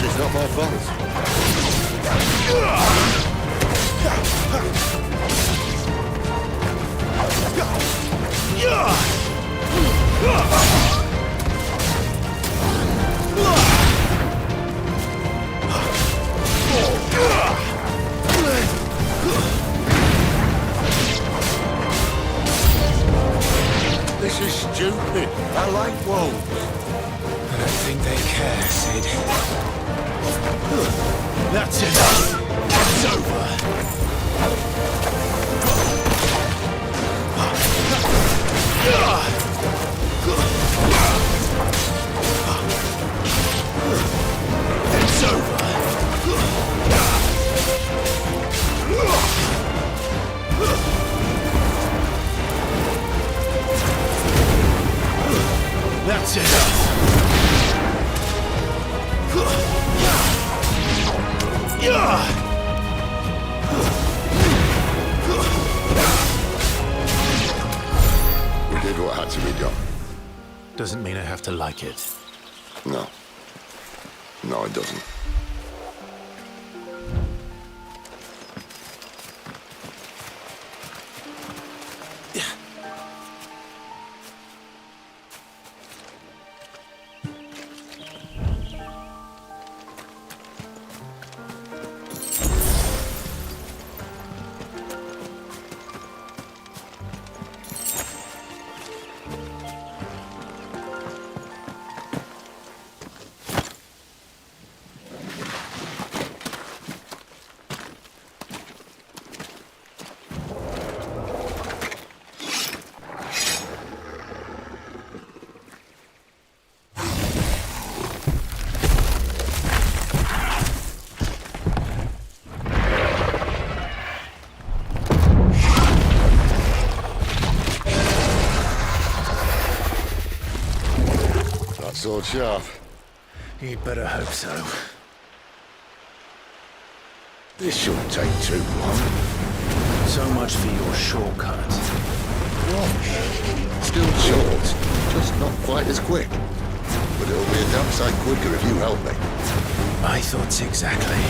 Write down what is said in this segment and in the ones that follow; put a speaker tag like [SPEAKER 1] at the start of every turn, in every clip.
[SPEAKER 1] It's not my fault. This is stupid. I like wolves.
[SPEAKER 2] I don't think they care, Sid. That's enough. It's over. It's over. That's enough.
[SPEAKER 1] We did what had to be done.
[SPEAKER 2] Doesn't mean I have to like it.
[SPEAKER 1] No. No, it doesn't. Sword sharp.
[SPEAKER 2] You'd better hope so.
[SPEAKER 1] This shouldn't take too long.
[SPEAKER 2] So much for your shortcut.
[SPEAKER 1] What? Still short, just not quite as quick. But it'll be a damn sight quicker if you help me.
[SPEAKER 2] My thoughts exactly.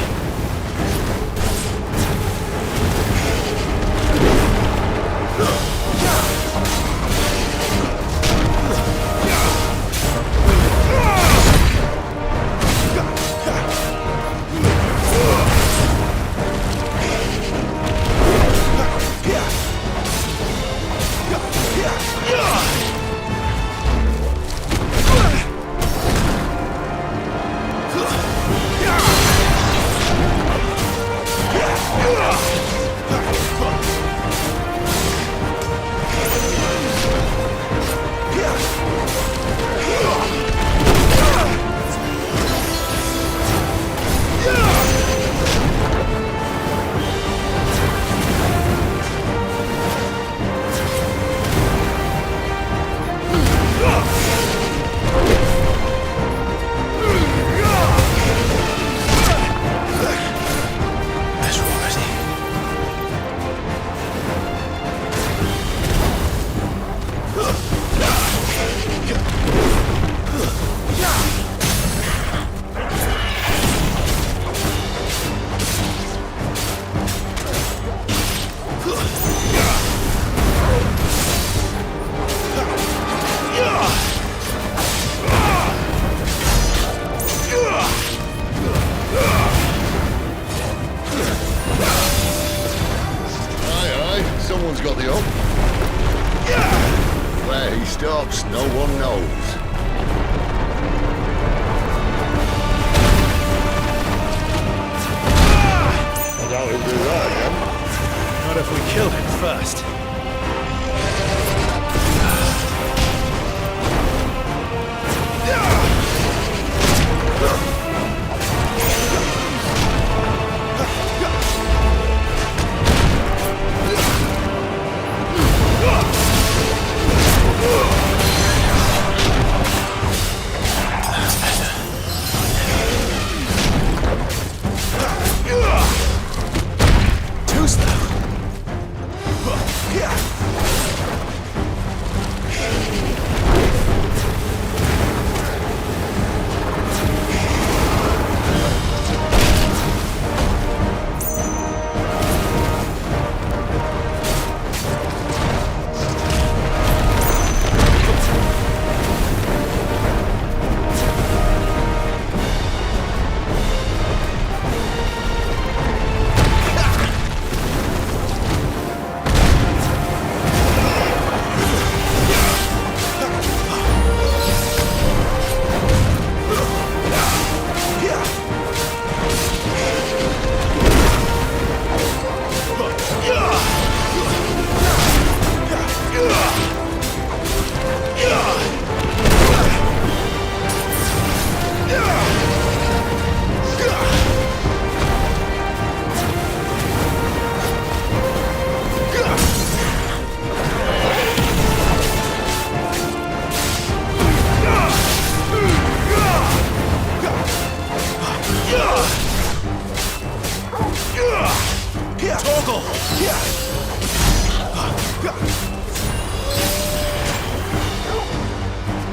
[SPEAKER 1] Someone's got the hook. Where he stops, no one knows. I doubt he'll do that again.
[SPEAKER 2] Not if we kill him first.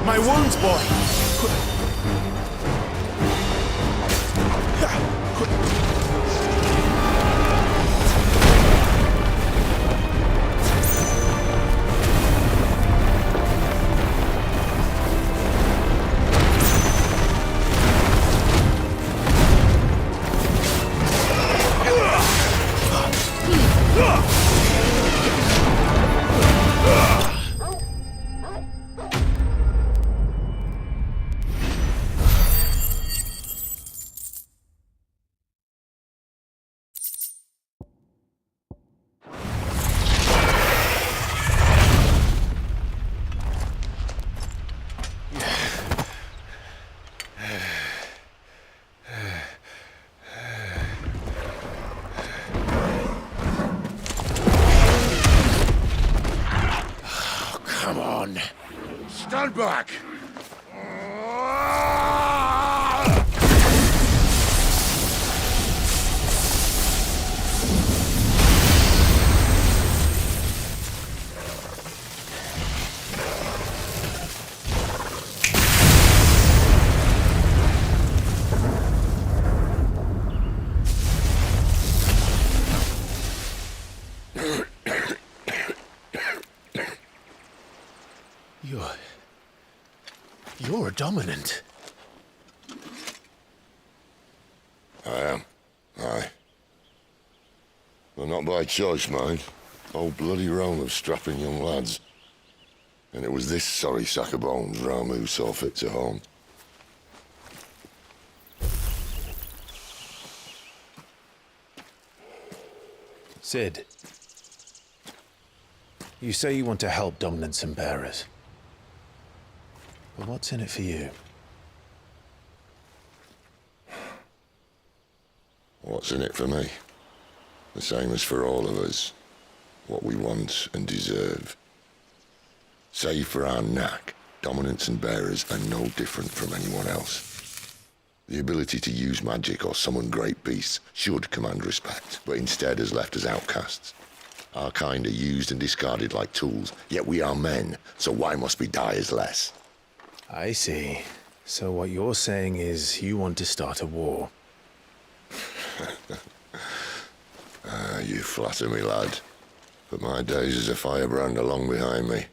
[SPEAKER 2] My wounds, boy!
[SPEAKER 1] Come on. Stand back!
[SPEAKER 2] You're dominant.
[SPEAKER 1] I am. Aye. Well, not by choice, mind. Whole bloody realm of strapping young lads. And it was this sorry sack of bones Ramu saw fit to home.
[SPEAKER 2] Sid, you say you want to help dominants and bearers. But what's in it for you?
[SPEAKER 1] What's in it for me? The same as for all of us. What we want and deserve. Save for our knack, dominants and bearers are no different from anyone else. The ability to use magic or summon great beasts should command respect, but instead has left us outcasts. Our kind are used and discarded like tools, yet we are men, so why must we die as less?
[SPEAKER 2] I see. So what you're saying is you want to start a war.
[SPEAKER 1] You flatter me, lad. But my days as a firebrand are long behind me.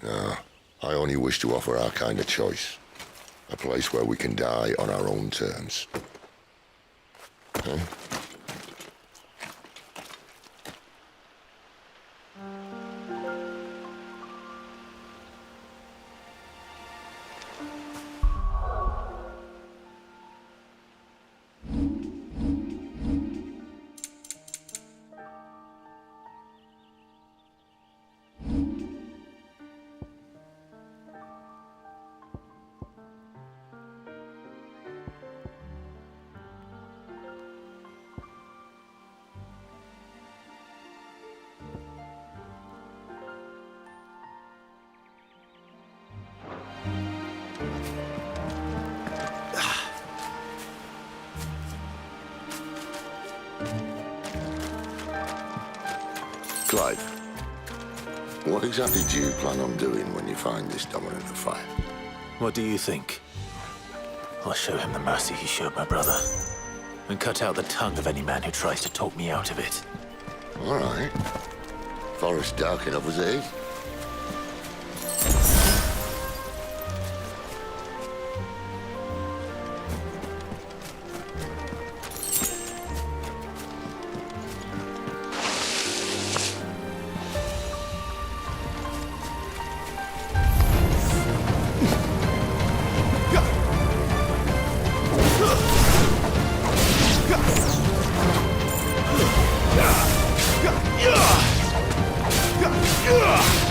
[SPEAKER 1] No, I only wish to offer our kind a choice. A place where we can die on our own terms. Huh? Clyde, what exactly do you plan on doing when you find this dominant of fire?
[SPEAKER 2] What do you think? I'll show him the mercy he showed my brother, and cut out the tongue of any man who tries to talk me out of it.
[SPEAKER 1] All right. Forest dark enough as it is.
[SPEAKER 2] Yeah!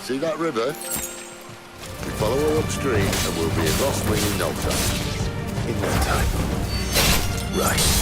[SPEAKER 1] See that river? We follow her upstream and we'll be in Rosling in no time.
[SPEAKER 2] In no time. Right.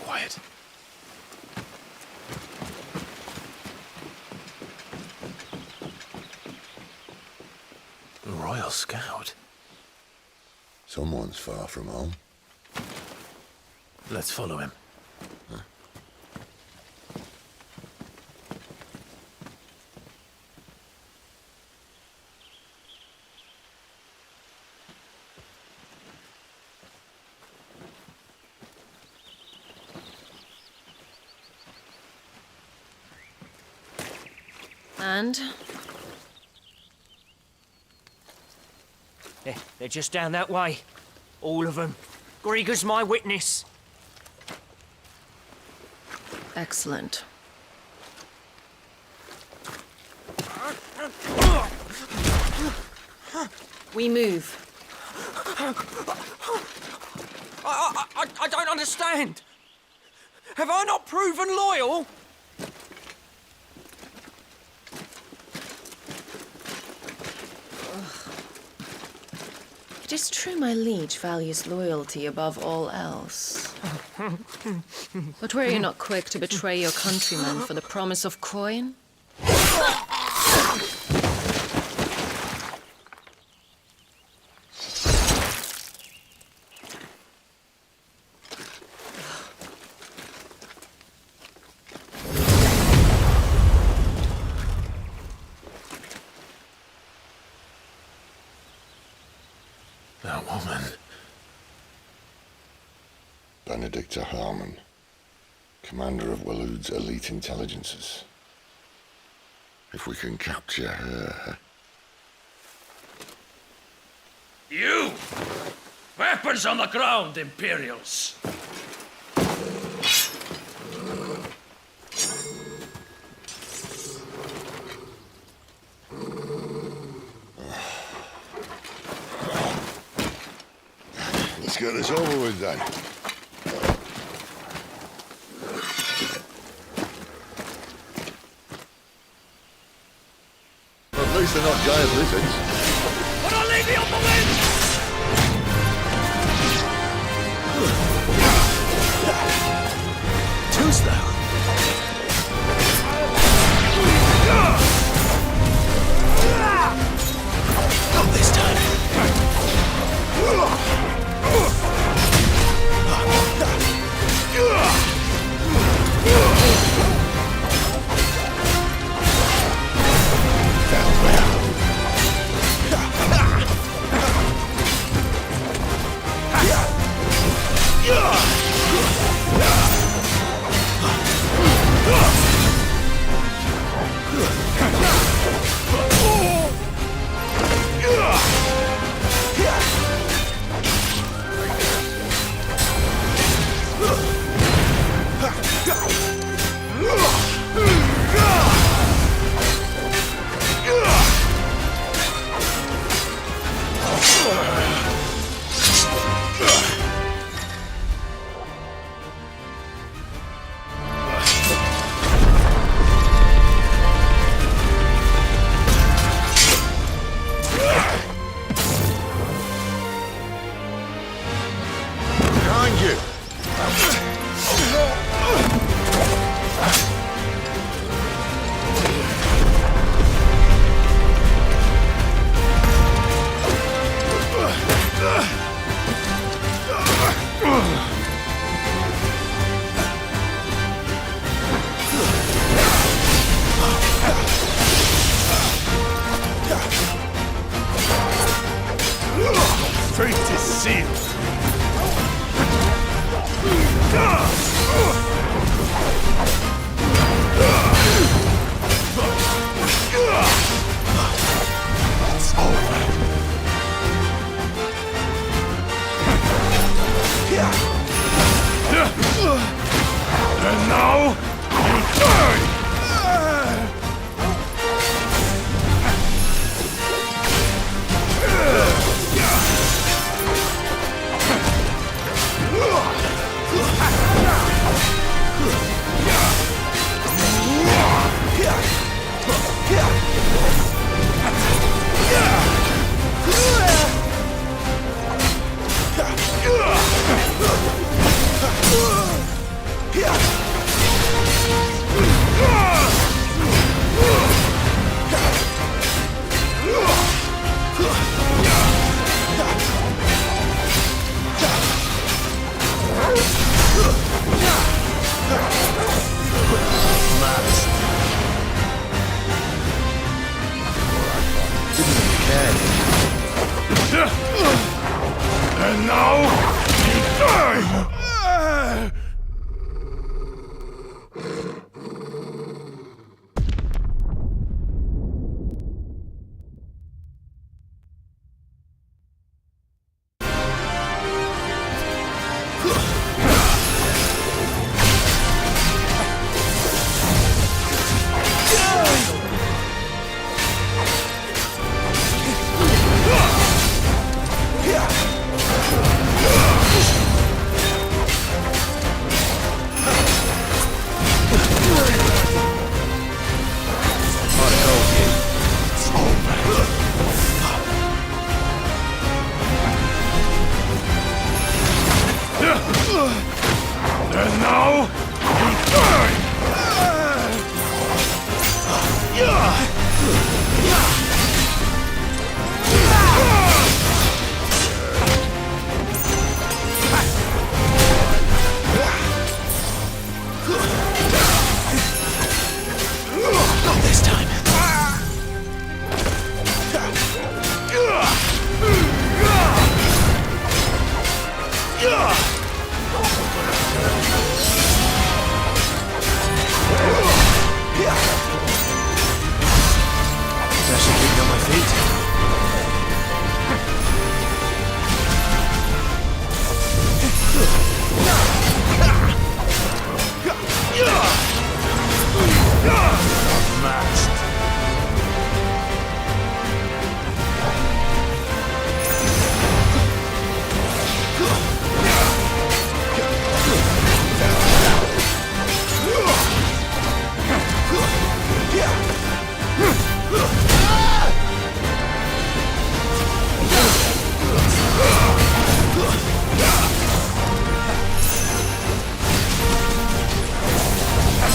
[SPEAKER 3] Quiet.
[SPEAKER 2] Royal Scout.
[SPEAKER 1] Someone's far from home.
[SPEAKER 2] Let's follow him.
[SPEAKER 4] And?
[SPEAKER 5] They're just down that way. All of them. Grieger's my witness.
[SPEAKER 4] Excellent. We move.
[SPEAKER 5] I don't understand. Have I not proven loyal?
[SPEAKER 4] It is true my liege values loyalty above all else. But were you not quick to betray your countrymen for the promise of coin?
[SPEAKER 2] That woman.
[SPEAKER 1] Benedicta Harmon, commander of Waloed's elite intelligences. If we can capture her...
[SPEAKER 3] You! Weapons on the ground, Imperials!
[SPEAKER 1] Let's get this over with then. At least they're not giant lizards.
[SPEAKER 3] But I'll leave you on the wind!
[SPEAKER 2] Too slow. Not this time.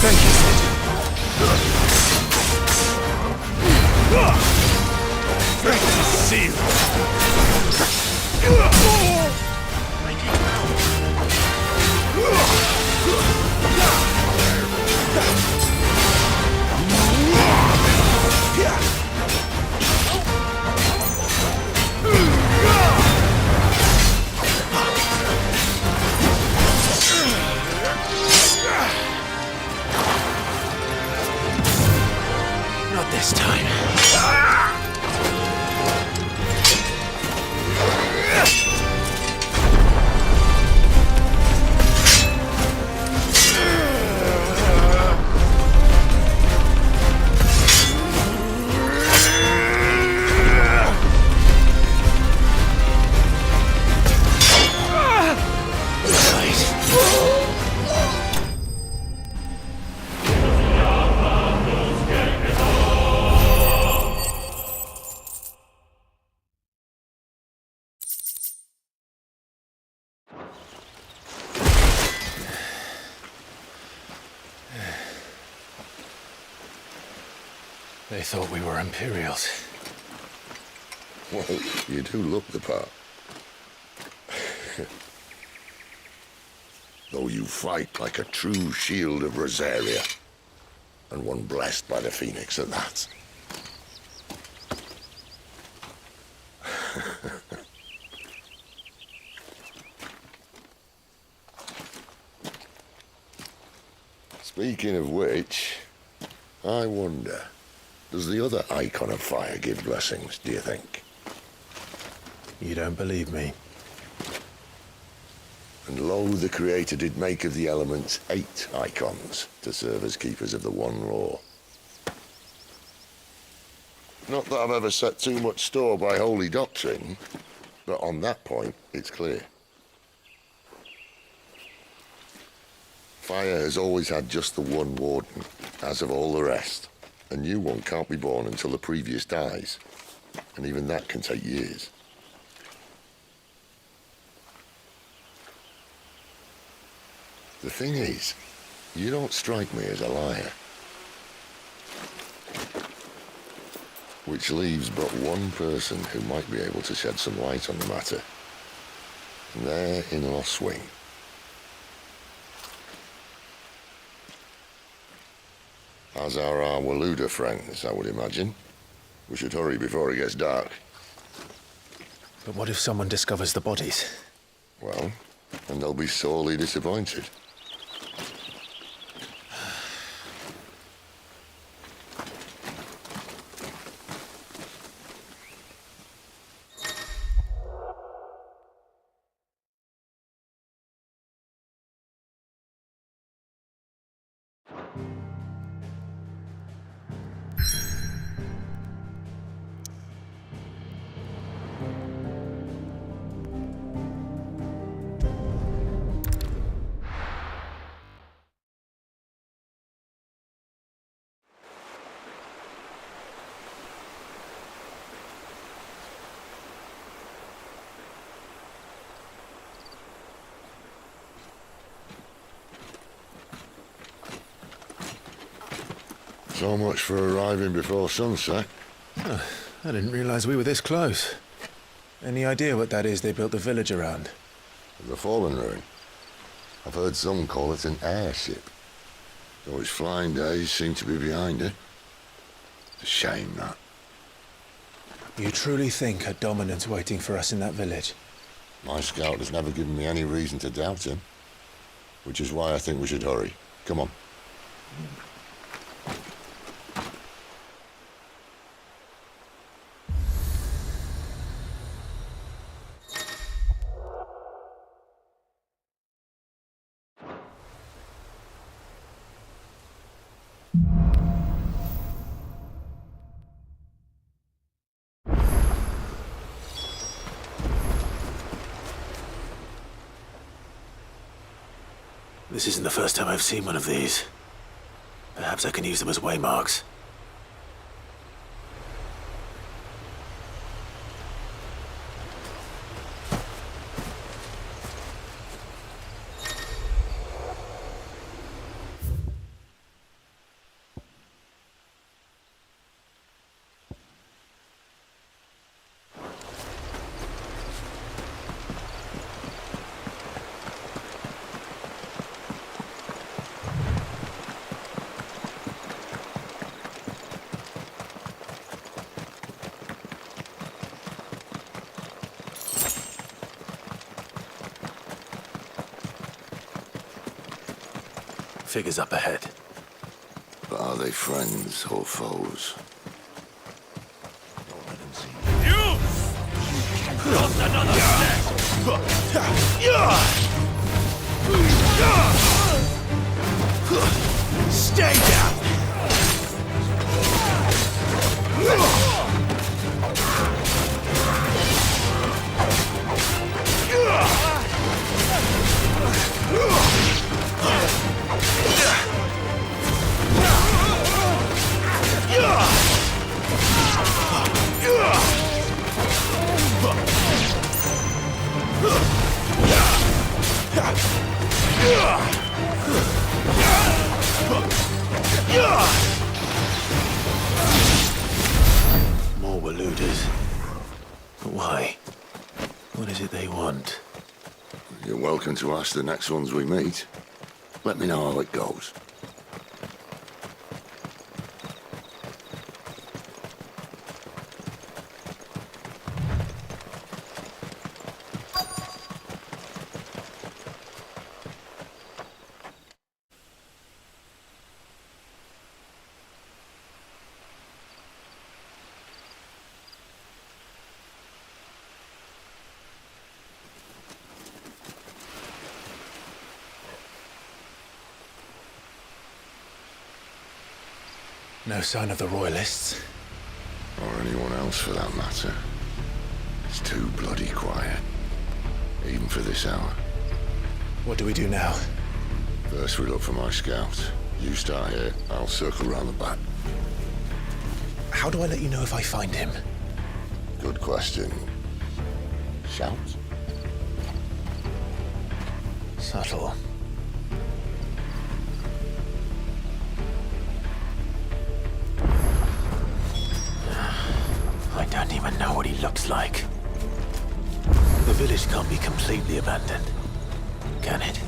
[SPEAKER 2] Thank you, Sid.
[SPEAKER 3] Fate is sealed.
[SPEAKER 2] Not this time. They thought we were Imperials.
[SPEAKER 1] Well, you do look the part. Though you fight like a true shield of Rosaria, and one blessed by the Phoenix at that. Speaking of which, I wonder, does the other icon of fire give blessings, do you think?
[SPEAKER 2] You don't believe me?
[SPEAKER 1] And lo, the Creator did make of the elements 8 icons to serve as keepers of the one law. Not that I've ever set too much store by holy doctrine, but on that point, it's clear. Fire has always had just the one warden, as of all the rest. A new one can't be born until the previous dies, and even that can take years. The thing is, you don't strike me as a liar. Which leaves but one person who might be able to shed some light on the matter. And they're in Lost Swing. As are our Waluda friends, I would imagine. We should hurry before it gets dark.
[SPEAKER 2] But what if someone discovers the bodies?
[SPEAKER 1] Well, and they'll be sorely disappointed. So much for arriving before sunset.
[SPEAKER 2] I didn't realize we were this close. Any idea what that is they built the village around?
[SPEAKER 1] The fallen ruin. I've heard some call it an airship. Though its flying days seem to be behind it. It's a shame, that.
[SPEAKER 2] You truly think a dominant's waiting for us in that village?
[SPEAKER 1] My scout has never given me any reason to doubt him. Which is why I think we should hurry. Come on.
[SPEAKER 2] This isn't the first time I've seen one of these. Perhaps I can use them as waymarks. Figures up ahead.
[SPEAKER 1] But are they friends or foes?
[SPEAKER 3] You! Not another step! Stay down!
[SPEAKER 2] More were looters. But why? What is it they want?
[SPEAKER 1] You're welcome to ask the next ones we meet. Let me know how it goes.
[SPEAKER 3] No sign of the Royalists.
[SPEAKER 1] Or anyone else for that matter. It's too bloody quiet. Even for this hour.
[SPEAKER 3] What do we do now?
[SPEAKER 1] First we look for my scout. You start here, I'll circle round the back.
[SPEAKER 3] How do I let you know if I find him?
[SPEAKER 1] Good question. Shout?
[SPEAKER 3] Subtle.
[SPEAKER 2] I don't even know what he looks like. The village can't be completely abandoned, can it?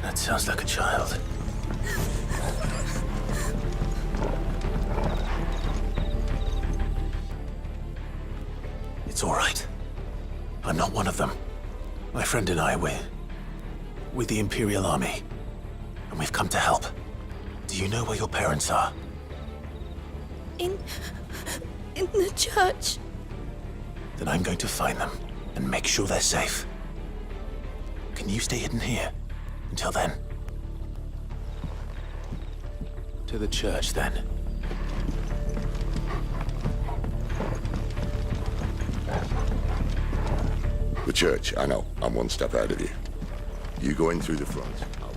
[SPEAKER 2] That sounds like a child. It's all right. I'm not one of them. My friend and I, we're with the Imperial Army, and we've come to help. Do you know where your parents are?
[SPEAKER 6] In the church.
[SPEAKER 2] Then I'm going to find them and make sure they're safe. Can you stay hidden here until then? To the church, then.
[SPEAKER 1] The church, I know. I'm one step ahead of you. You go in through the front. I'll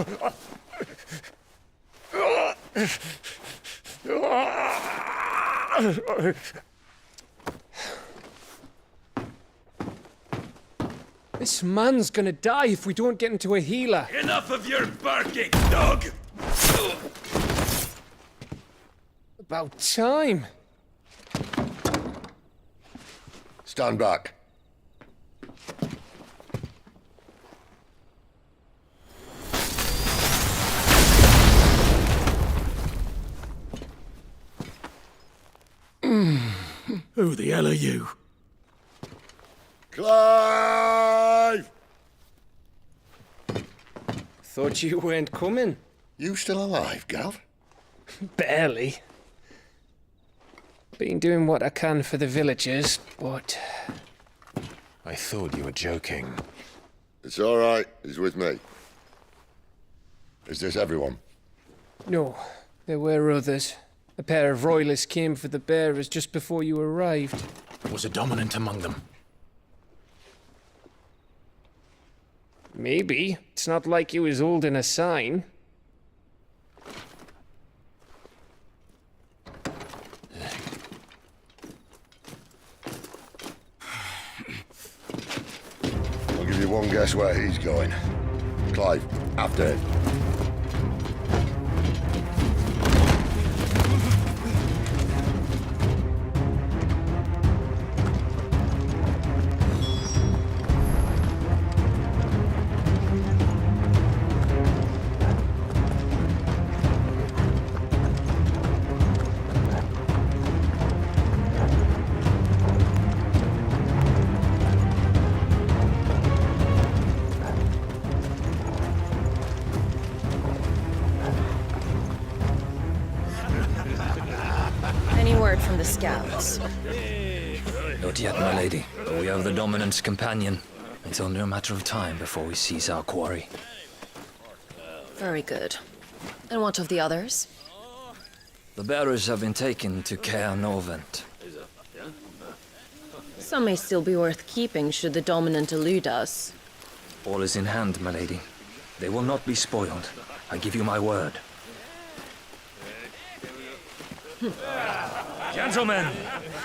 [SPEAKER 1] take it.
[SPEAKER 7] This man's gonna die if we don't get into a healer.
[SPEAKER 3] Enough of your barking, dog!
[SPEAKER 7] About time.
[SPEAKER 1] Stand back.
[SPEAKER 3] Who the hell are you?
[SPEAKER 1] Clive!
[SPEAKER 7] Thought you weren't coming.
[SPEAKER 1] You still alive, Gav?
[SPEAKER 7] Barely. Been doing what I can for the villagers, but...
[SPEAKER 3] I thought you were joking.
[SPEAKER 1] It's all right. He's with me. Is this everyone?
[SPEAKER 7] No, there were others. A pair of royalists came for the bearers just before you arrived.
[SPEAKER 3] Was a dominant among them?
[SPEAKER 7] Maybe. It's not like he was holding a sign.
[SPEAKER 1] Everyone guess where he's going. Clive, after it.
[SPEAKER 4] Any word from the scouts?
[SPEAKER 8] Not yet, my lady, but we have the dominant's companion. It's only a matter of time before we seize our quarry.
[SPEAKER 4] Very good. And what of the others?
[SPEAKER 8] The bearers have been taken to Caer Novent.
[SPEAKER 4] Some may still be worth keeping should the dominant elude us.
[SPEAKER 8] All is in hand, my lady. They will not be spoiled. I give you my word. Gentlemen,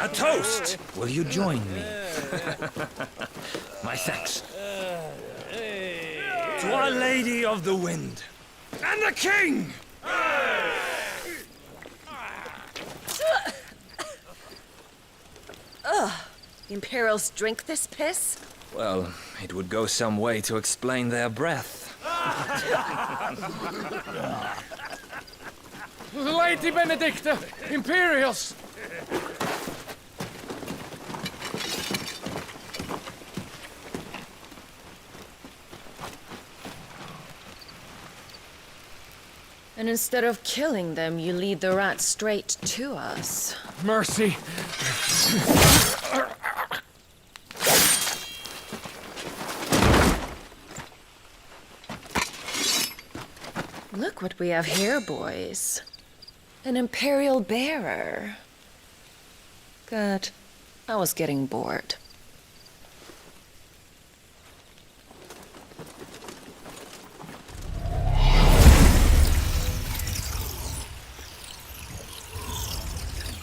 [SPEAKER 8] a toast! Will you join me? My thanks. To Our Lady of the Wind and the King!
[SPEAKER 4] The Imperials drink this piss?
[SPEAKER 8] Well, it would go some way to explain their breath.
[SPEAKER 7] Lady Benedicta! Imperials!
[SPEAKER 4] And instead of killing them, you lead the rats straight to us.
[SPEAKER 7] Mercy!
[SPEAKER 4] Look what we have here, boys. An Imperial bearer. Good. I was getting bored.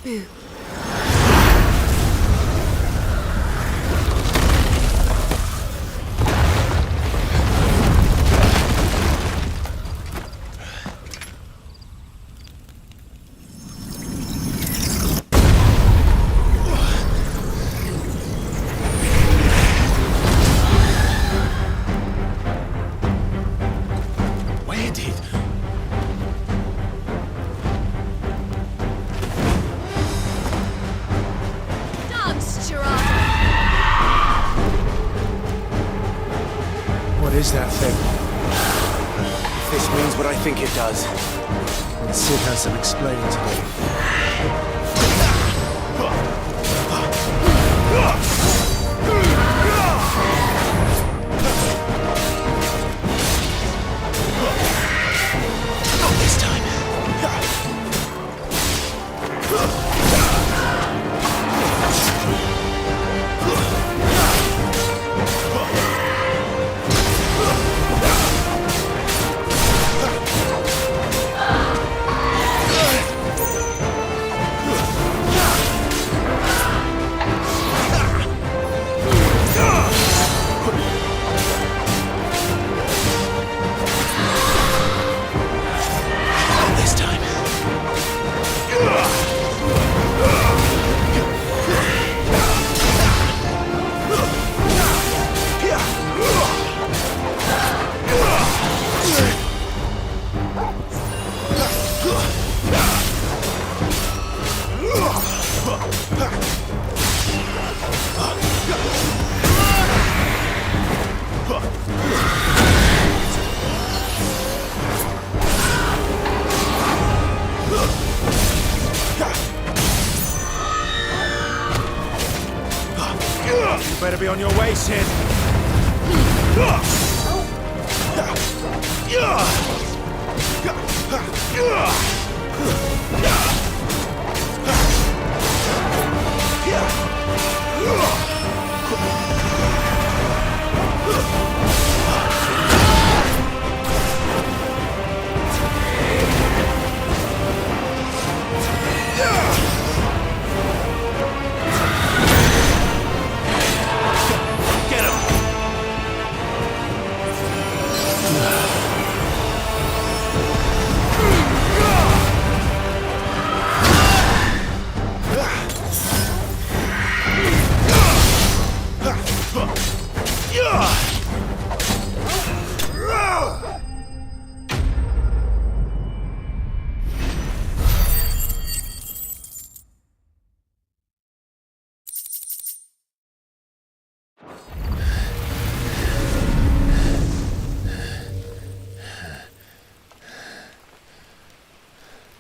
[SPEAKER 4] Boo.
[SPEAKER 2] Where did...
[SPEAKER 3] What is that thing? If this means what I think it does, then Sid has some explaining to do.
[SPEAKER 2] Not this time. Not this time.
[SPEAKER 3] You better be on your way, Sid.
[SPEAKER 2] Get him!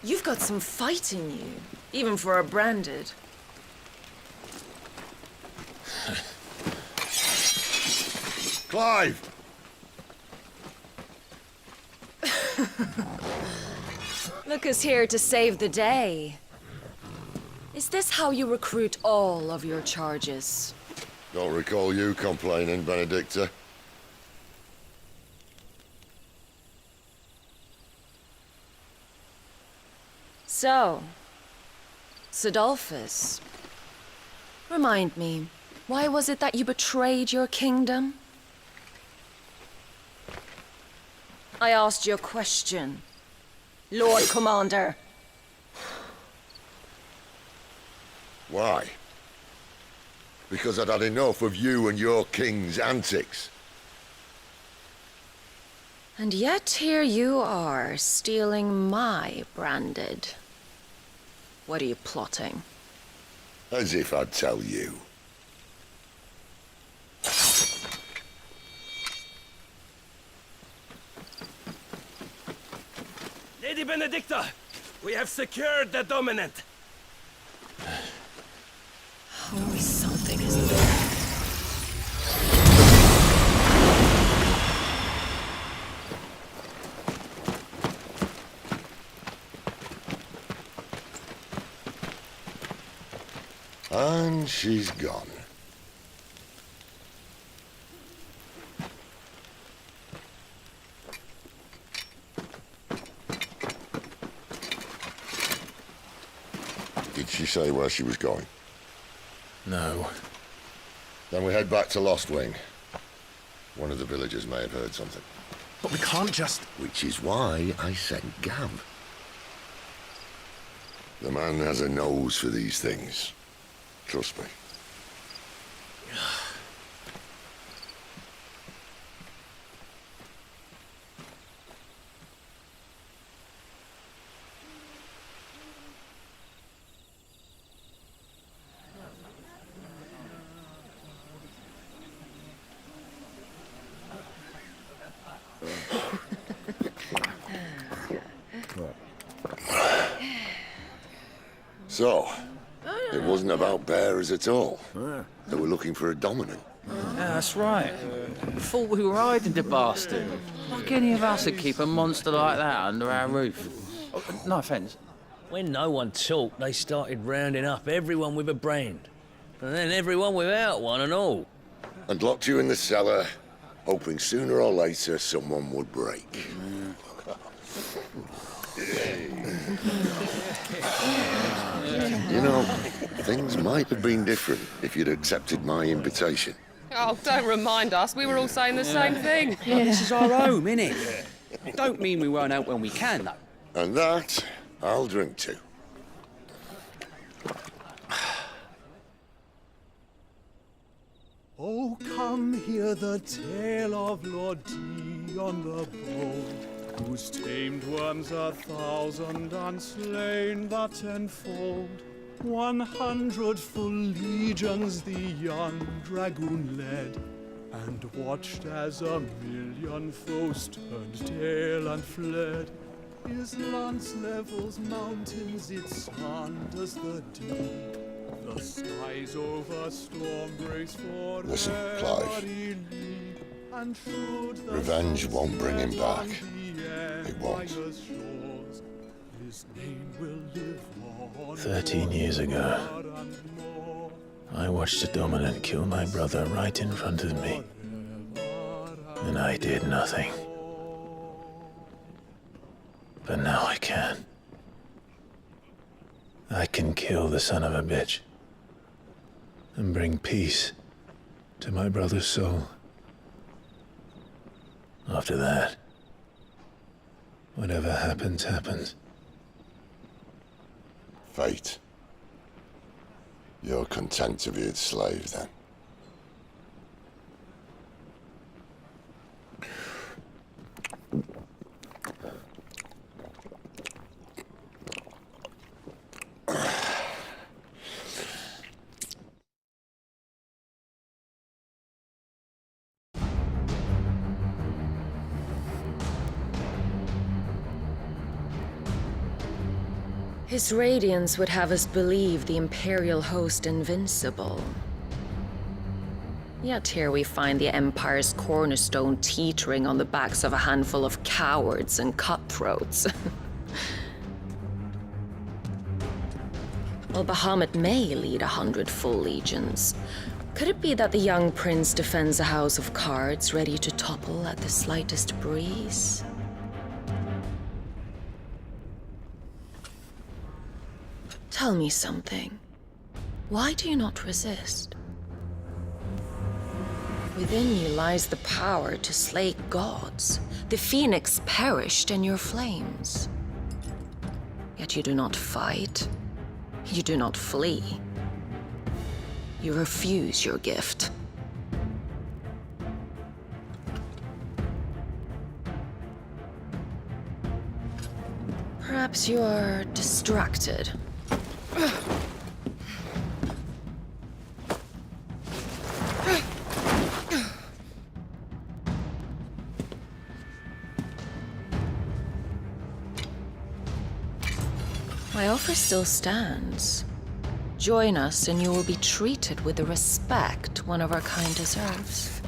[SPEAKER 4] You've got some fight in you, even for a branded.
[SPEAKER 1] Clive!
[SPEAKER 4] Look who's here to save the day. Is this how you recruit all of your charges?
[SPEAKER 1] Don't recall you complaining, Benedicta.
[SPEAKER 4] So, Sidolphus, remind me, why was it that you betrayed your kingdom? I asked you a question, Lord Commander.
[SPEAKER 1] Why? Because I'd had enough of you and your king's antics.
[SPEAKER 4] And yet here you are, stealing my branded. What are you plotting?
[SPEAKER 1] As if I'd tell you.
[SPEAKER 9] Lady Benedicta, we have secured the dominant.
[SPEAKER 4] Always something, isn't there?
[SPEAKER 1] And she's gone. Did she say where she was going?
[SPEAKER 2] No.
[SPEAKER 1] Then we head back to Lost Wing. One of the villagers may have heard something.
[SPEAKER 2] But we can't just...
[SPEAKER 1] Which is why I sent Gav. The man has a nose for these things. Trust me. So, it wasn't about bearers at all. They were looking for a dominant.
[SPEAKER 10] That's right. Thought we were hiding the bastard. Like any of us would keep a monster like that under our roof. Oh, no offence.
[SPEAKER 5] When no one talked, they started rounding up everyone with a brand. And then everyone without one and all.
[SPEAKER 1] And locked you in the cellar, hoping sooner or later someone would break. You know, things might have been different if you'd accepted my invitation.
[SPEAKER 11] Oh, don't remind us. We were all saying the same thing.
[SPEAKER 10] This is our home, innit? Don't mean we won't out when we can, though.
[SPEAKER 1] And that, I'll drink to.
[SPEAKER 12] Oh, come hear the tale of Lord Dion the Bold, whose tamed worms 1,000 and slain the tenfold. 100 full legions the young dragoon led, and watched as 1,000,000 foes turned tail and fled. His lance levels mountains, it sanders the deep. The skies over storm brace for
[SPEAKER 1] Listen, Clive. Revenge won't bring him back. It won't.
[SPEAKER 2] 13 years ago, I watched a dominant kill my brother right in front of me. And I did nothing. But now I can. I can kill the son of a bitch and bring peace to my brother's soul. After that, whatever happens, happens.
[SPEAKER 1] Fate. You're content to be its slave, then?
[SPEAKER 4] His radiance would have us believe the Imperial host invincible. Yet here we find the Empire's cornerstone teetering on the backs of a handful of cowards and cutthroats. While Bahamut may lead 100 full legions, could it be that the young prince defends a house of cards ready to topple at the slightest breeze? Tell me something. Why do you not resist? Within you lies the power to slay gods. The phoenix perished in your flames. Yet you do not fight. You do not flee. You refuse your gift. Perhaps you are distracted. My offer still stands. Join us and you will be treated with the respect one of our kind deserves.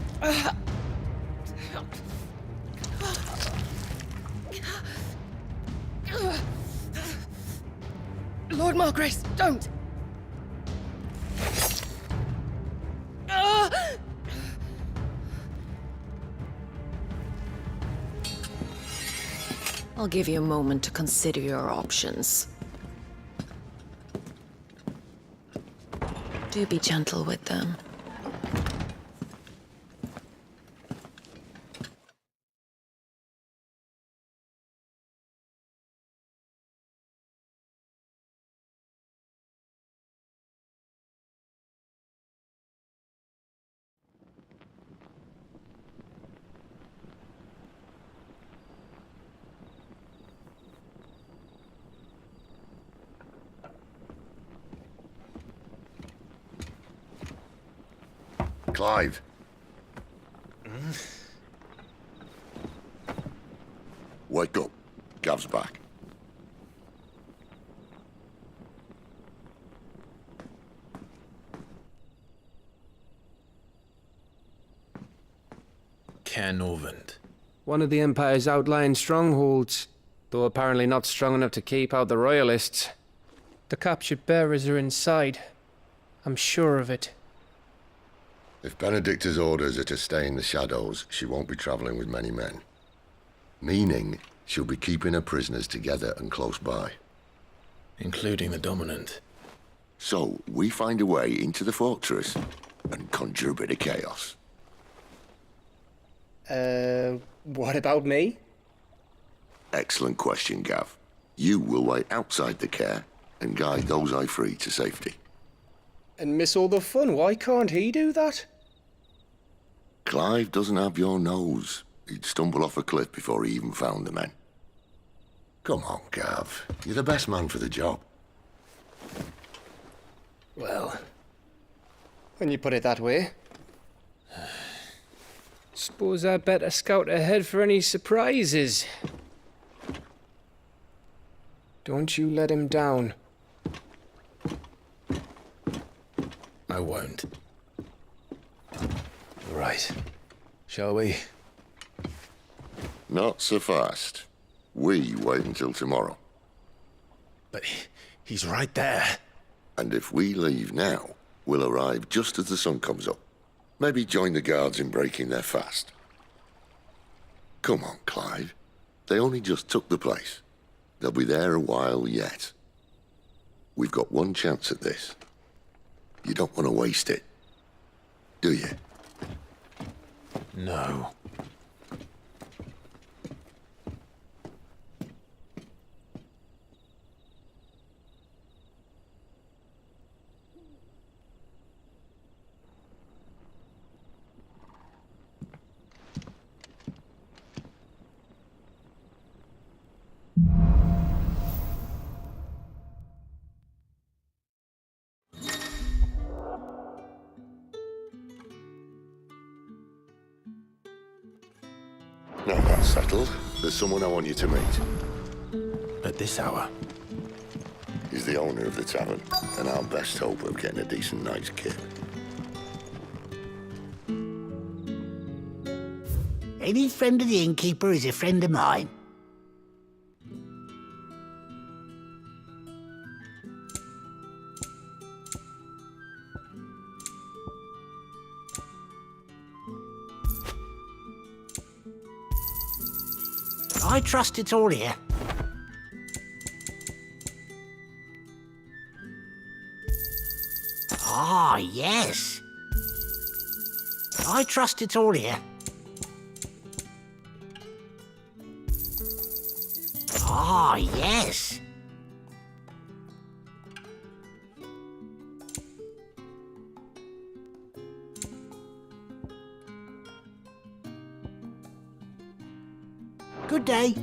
[SPEAKER 11] Lord Margrace, don't!
[SPEAKER 4] I'll give you a moment to consider your options. Do be gentle with them.
[SPEAKER 1] Clive. Wake up. Gav's back.
[SPEAKER 3] Caernarvon.
[SPEAKER 7] One of the Empire's outlying strongholds, though apparently not strong enough to keep out the Royalists. The captured bearers are inside. I'm sure of it.
[SPEAKER 1] If Benedicta's orders are to stay in the shadows, she won't be traveling with many men. Meaning, she'll be keeping her prisoners together and close by.
[SPEAKER 2] Including the Dominant.
[SPEAKER 1] So, we find a way into the fortress and conjure a bit of chaos.
[SPEAKER 7] What about me?
[SPEAKER 1] Excellent question, Gav. You will wait outside the care and guide those I free to safety.
[SPEAKER 7] And miss all the fun. Why can't he do that?
[SPEAKER 1] Clive doesn't have your nose. He'd stumble off a cliff before he even found the men. Come on, Gav. You're the best man for the job.
[SPEAKER 7] Well, when you put it that way. Suppose I'd better scout ahead for any surprises. Don't you let him down.
[SPEAKER 2] I won't. Right. Shall we?
[SPEAKER 1] Not so fast. We wait until tomorrow.
[SPEAKER 2] But he's right there.
[SPEAKER 1] And if we leave now, we'll arrive just as the sun comes up. Maybe join the guards in breaking their fast. Come on, Clive. They only just took the place. They'll be there a while yet. We've got one chance at this. You don't want to waste it, do you?
[SPEAKER 2] No.
[SPEAKER 1] Now that's settled. There's someone I want you to meet.
[SPEAKER 2] At this hour?
[SPEAKER 1] He's the owner of the tavern, and our best hope of getting a decent night's kip.
[SPEAKER 13] Any friend of the innkeeper is a friend of mine. I trust it's all here. Ah, yes. I trust it's all here. Ah, yes. Good day.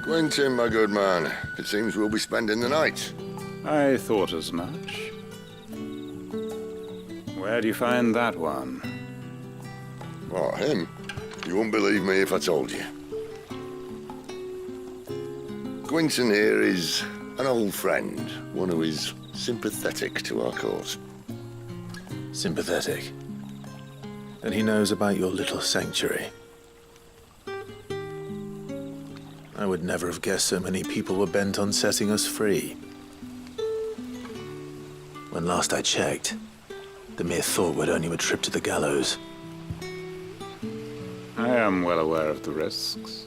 [SPEAKER 1] Quentin, my good man, it seems we'll be spending the night.
[SPEAKER 12] I thought as much. Where do you find that one?
[SPEAKER 1] What, him? You wouldn't believe me if I told you. Quentin here is an old friend, one who is sympathetic to our cause.
[SPEAKER 2] Sympathetic. Then he knows about your little sanctuary. I would never have guessed so many people were bent on setting us free. When last I checked, the mere thought would earn you a trip to the gallows.
[SPEAKER 12] I am well aware of the risks,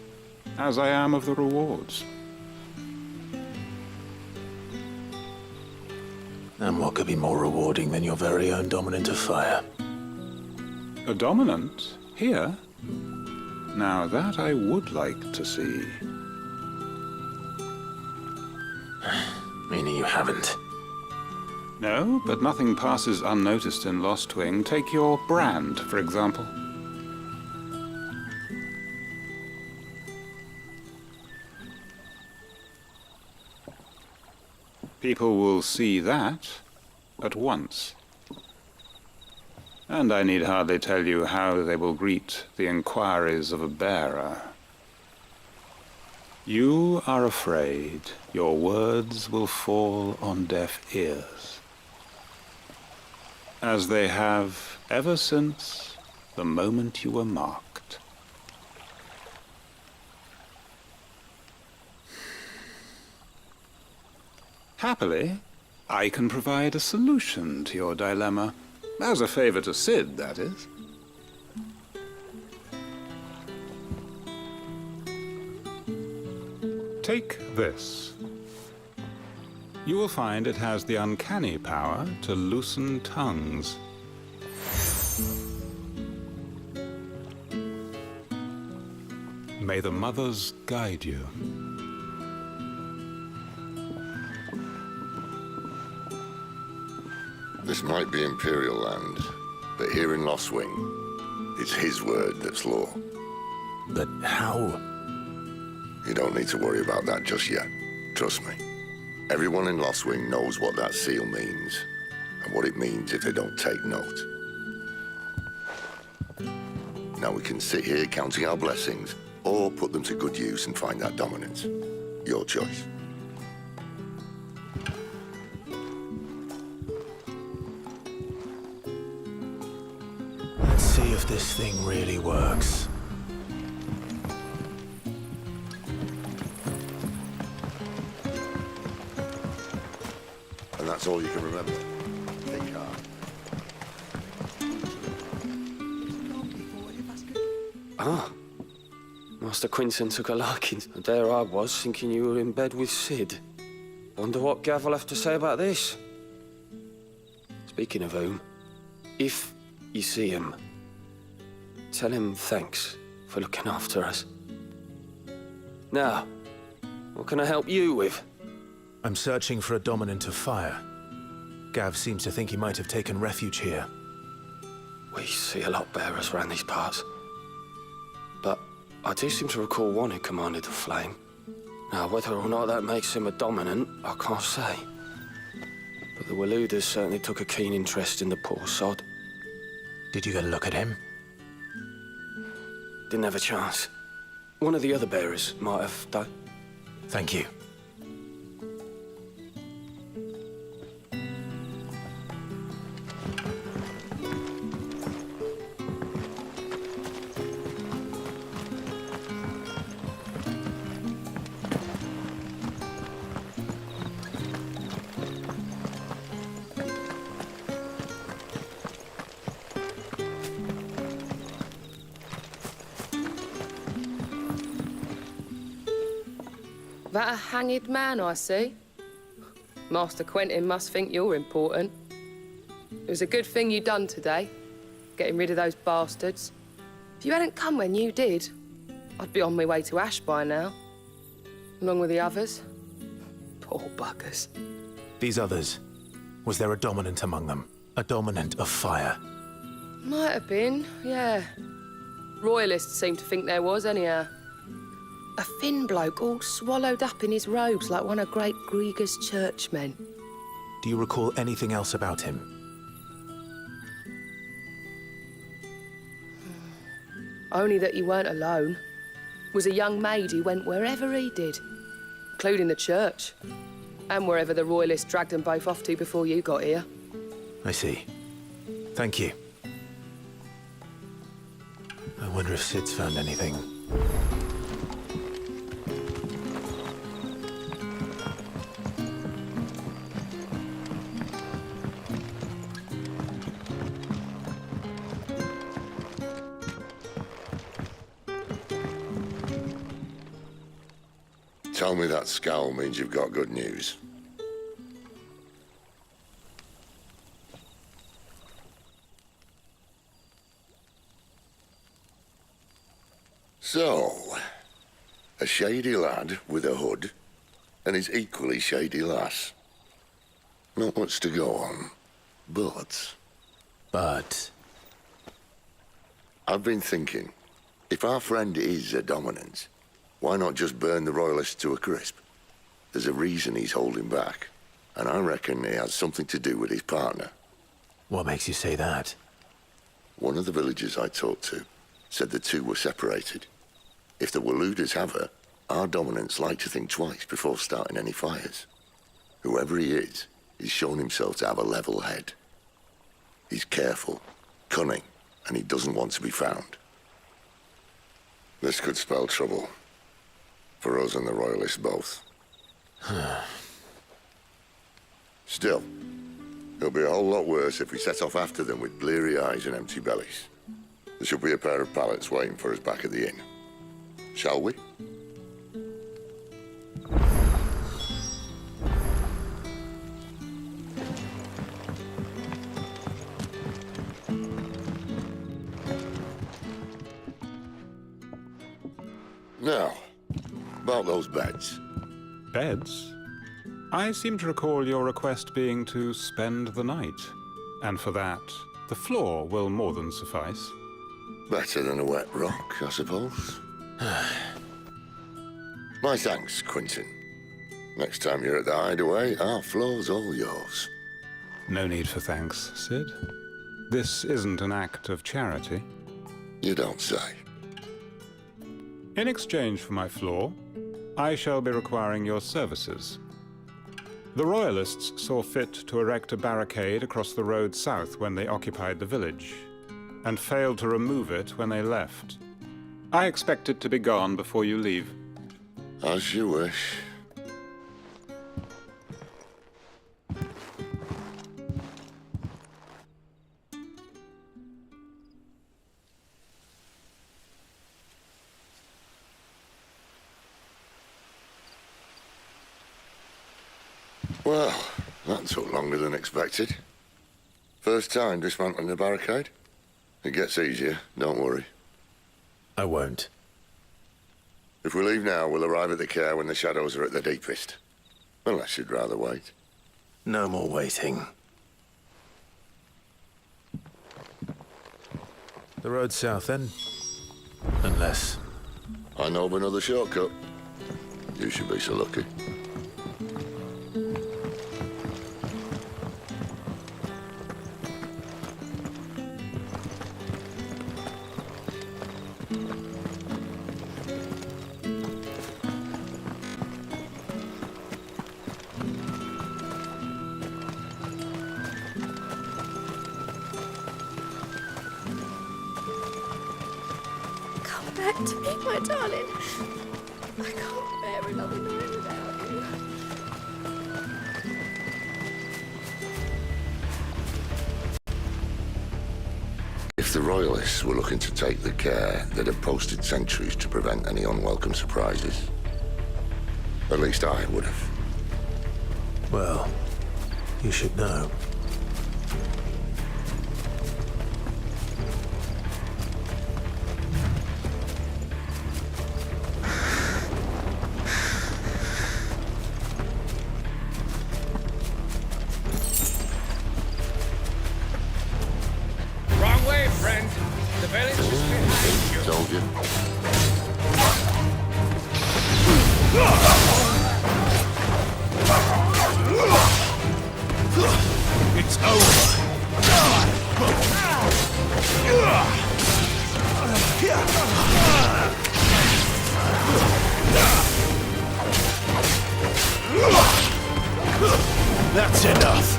[SPEAKER 12] as I am of the rewards.
[SPEAKER 2] And what could be more rewarding than your very own dominant of fire?
[SPEAKER 12] A dominant? Here? Now that I would like to see.
[SPEAKER 2] Meaning you haven't?
[SPEAKER 12] No, but nothing passes unnoticed in Lost Wing. Take your brand, for example. People will see that at once. And I need hardly tell you how they will greet the inquiries of a bearer. You are afraid your words will fall on deaf ears, as they have ever since the moment you were marked. Happily, I can provide a solution to your dilemma, as a favor to Sid, that is. Take this. You will find it has the uncanny power to loosen tongues. May the mothers guide you.
[SPEAKER 1] This might be Imperial land, but here in Lost Wing, it's his word that's law.
[SPEAKER 2] But how?
[SPEAKER 1] You don't need to worry about that just yet. Trust me. Everyone in Lost Wing knows what that seal means, and what it means if they don't take note. Now we can sit here counting our blessings, or put them to good use and find that dominance. Your choice.
[SPEAKER 2] Let's see if this thing really works.
[SPEAKER 1] And that's all you can remember. Think hard.
[SPEAKER 7] Ah. Master Quinton took a liking. And there I was, thinking you were in bed with Sid. Wonder what Gav will have to say about this. Speaking of whom, if you see him, tell him thanks for looking after us. Now, what can I help you with?
[SPEAKER 2] I'm searching for a dominant of fire. Gav seems to think he might have taken refuge here.
[SPEAKER 7] We see a lot bearers around these parts. But I do seem to recall one who commanded the flame. Now, whether or not that makes him a dominant, I can't say. But the Waluders certainly took a keen interest in the poor sod.
[SPEAKER 2] Did you get a look at him?
[SPEAKER 7] Didn't have a chance. One of the other bearers might have done.
[SPEAKER 2] Thank you.
[SPEAKER 11] That a hanged man I see? Master Quentin must think you're important. It was a good thing you done today, getting rid of those bastards. If you hadn't come when you did, I'd be on my way to Ash by now, along with the others. Poor buggers.
[SPEAKER 2] These others, was there a dominant among them? A dominant of fire?
[SPEAKER 11] Might have been, yeah. Royalists seem to think there was, anyhow. A thin bloke all swallowed up in his robes like one of Great Grieger's churchmen.
[SPEAKER 2] Do you recall anything else about him?
[SPEAKER 11] Only that he weren't alone. Was a young maid who went wherever he did, including the church, and wherever the Royalists dragged them both off to before you got here.
[SPEAKER 2] I see. Thank you. I wonder if Sid's found anything.
[SPEAKER 1] Tell me that scowl means you've got good news. So, a shady lad with a hood, and his equally shady lass. Not much to go on, but... I've been thinking, if our friend is a dominant, why not just burn the Royalists to a crisp? There's a reason he's holding back, and I reckon he has something to do with his partner.
[SPEAKER 2] What makes you say that?
[SPEAKER 1] One of the villagers I talked to said the two were separated. If the Waluders have her, our dominants like to think twice before starting any fires. Whoever he is, he's shown himself to have a level head. He's careful, cunning, and he doesn't want to be found. This could spell trouble. For us and the Royalists both. Still, it'll be a whole lot worse if we set off after them with bleary eyes and empty bellies. There should be a pair of pallets waiting for us back at the inn. Shall we? Now, about those beds.
[SPEAKER 12] Beds? I seem to recall your request being to spend the night. And for that, the floor will more than suffice.
[SPEAKER 1] Better than a wet rock, I suppose. My thanks, Quinton. Next time you're at the hideaway, our floor's all yours.
[SPEAKER 12] No need for thanks, Sid. This isn't an act of charity.
[SPEAKER 1] You don't say.
[SPEAKER 12] In exchange for my floor, I shall be requiring your services. The Royalists saw fit to erect a barricade across the road south when they occupied the village, and failed to remove it when they left. I expect it to be gone before you leave.
[SPEAKER 1] As you wish. Well, that took longer than expected. First time dismantling the barricade? It gets easier, don't worry.
[SPEAKER 2] I won't.
[SPEAKER 1] If we leave now, we'll arrive at the care when the shadows are at their deepest. Unless you'd rather wait.
[SPEAKER 2] No more waiting. The road south, then? Unless...
[SPEAKER 1] I know of another shortcut. You should be so lucky.
[SPEAKER 6] Come back to me, my darling. I can't bear another night without you.
[SPEAKER 1] If the Royalists were looking to take the care, they'd have posted sentries to prevent any unwelcome surprises. At least I would have.
[SPEAKER 2] Well, you should know.
[SPEAKER 9] Wrong way, friend. The village is behind you.
[SPEAKER 1] Told you.
[SPEAKER 12] It's over.
[SPEAKER 2] That's enough!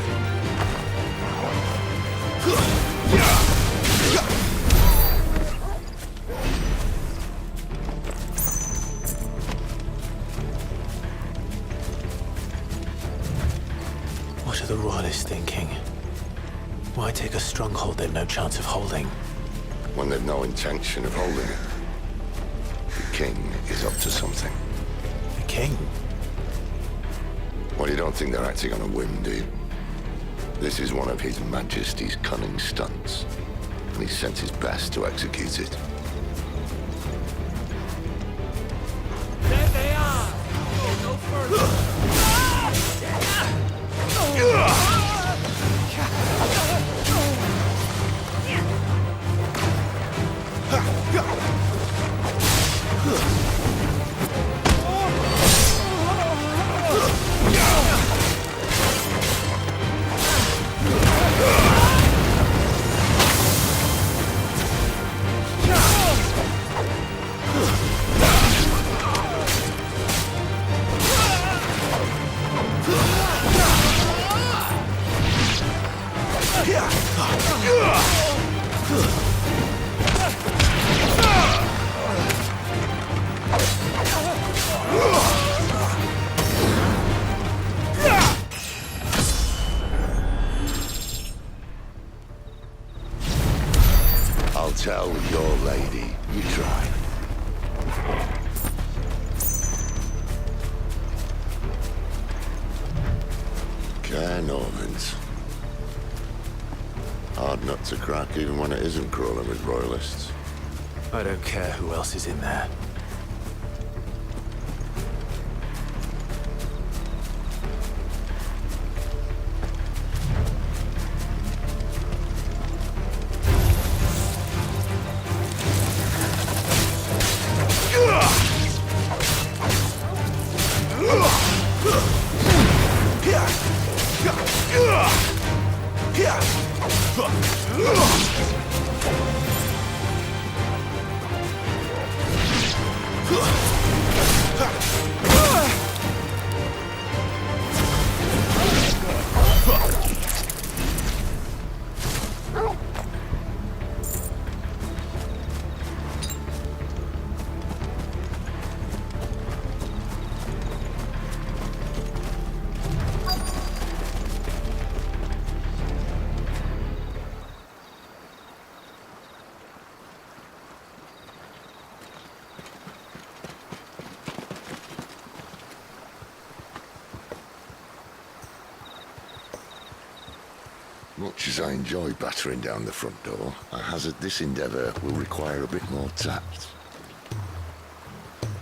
[SPEAKER 2] What are the Royalists thinking? Why take a stronghold they've no chance of holding?
[SPEAKER 1] When they've no intention of holding it. The king is up to something.
[SPEAKER 2] The king?
[SPEAKER 1] Well, you don't think they're acting on a whim, do you? This is one of His Majesty's cunning stunts, and he's sent his best to execute it.
[SPEAKER 9] There they are! Go no further!
[SPEAKER 1] I'll tell your lady you tried. Norvins. Hard nut to crack even when it isn't crawling with Royalists.
[SPEAKER 2] I don't care who else is in there.
[SPEAKER 1] Much as I enjoy battering down the front door, I hazard this endeavour will require a bit more tact.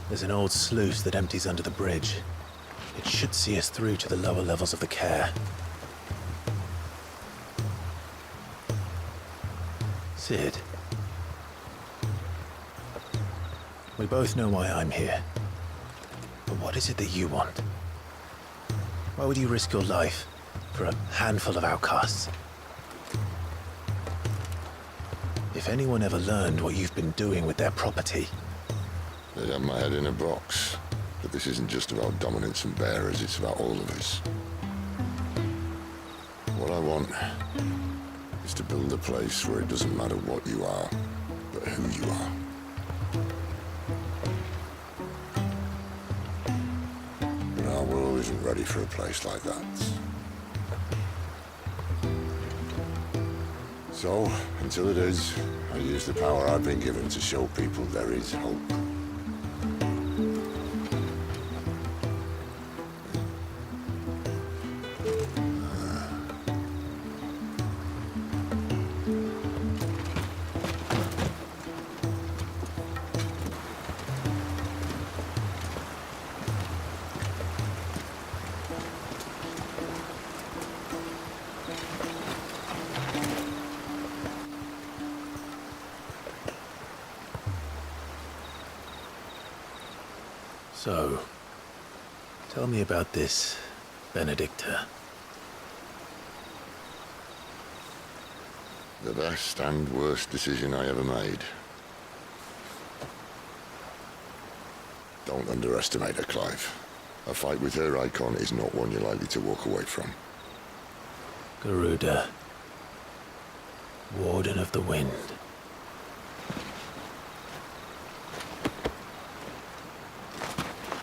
[SPEAKER 2] There's an old sluice that empties under the bridge. It should see us through to the lower levels of the care. Sid. We both know why I'm here. But what is it that you want? Why would you risk your life for a handful of outcasts? If anyone ever learned what you've been doing with their property...
[SPEAKER 1] They'd have my head in a box. But this isn't just about dominance and bearers, it's about all of us. What I want is to build a place where it doesn't matter what you are, but who you are. But our world isn't ready for a place like that. So, until it is, I use the power I've been given to show people there is hope.
[SPEAKER 2] So, tell me about this Benedicta.
[SPEAKER 1] The best and worst decision I ever made. Don't underestimate her, Clive. A fight with her icon is not one you're likely to walk away from.
[SPEAKER 2] Garuda. Warden of the Wind.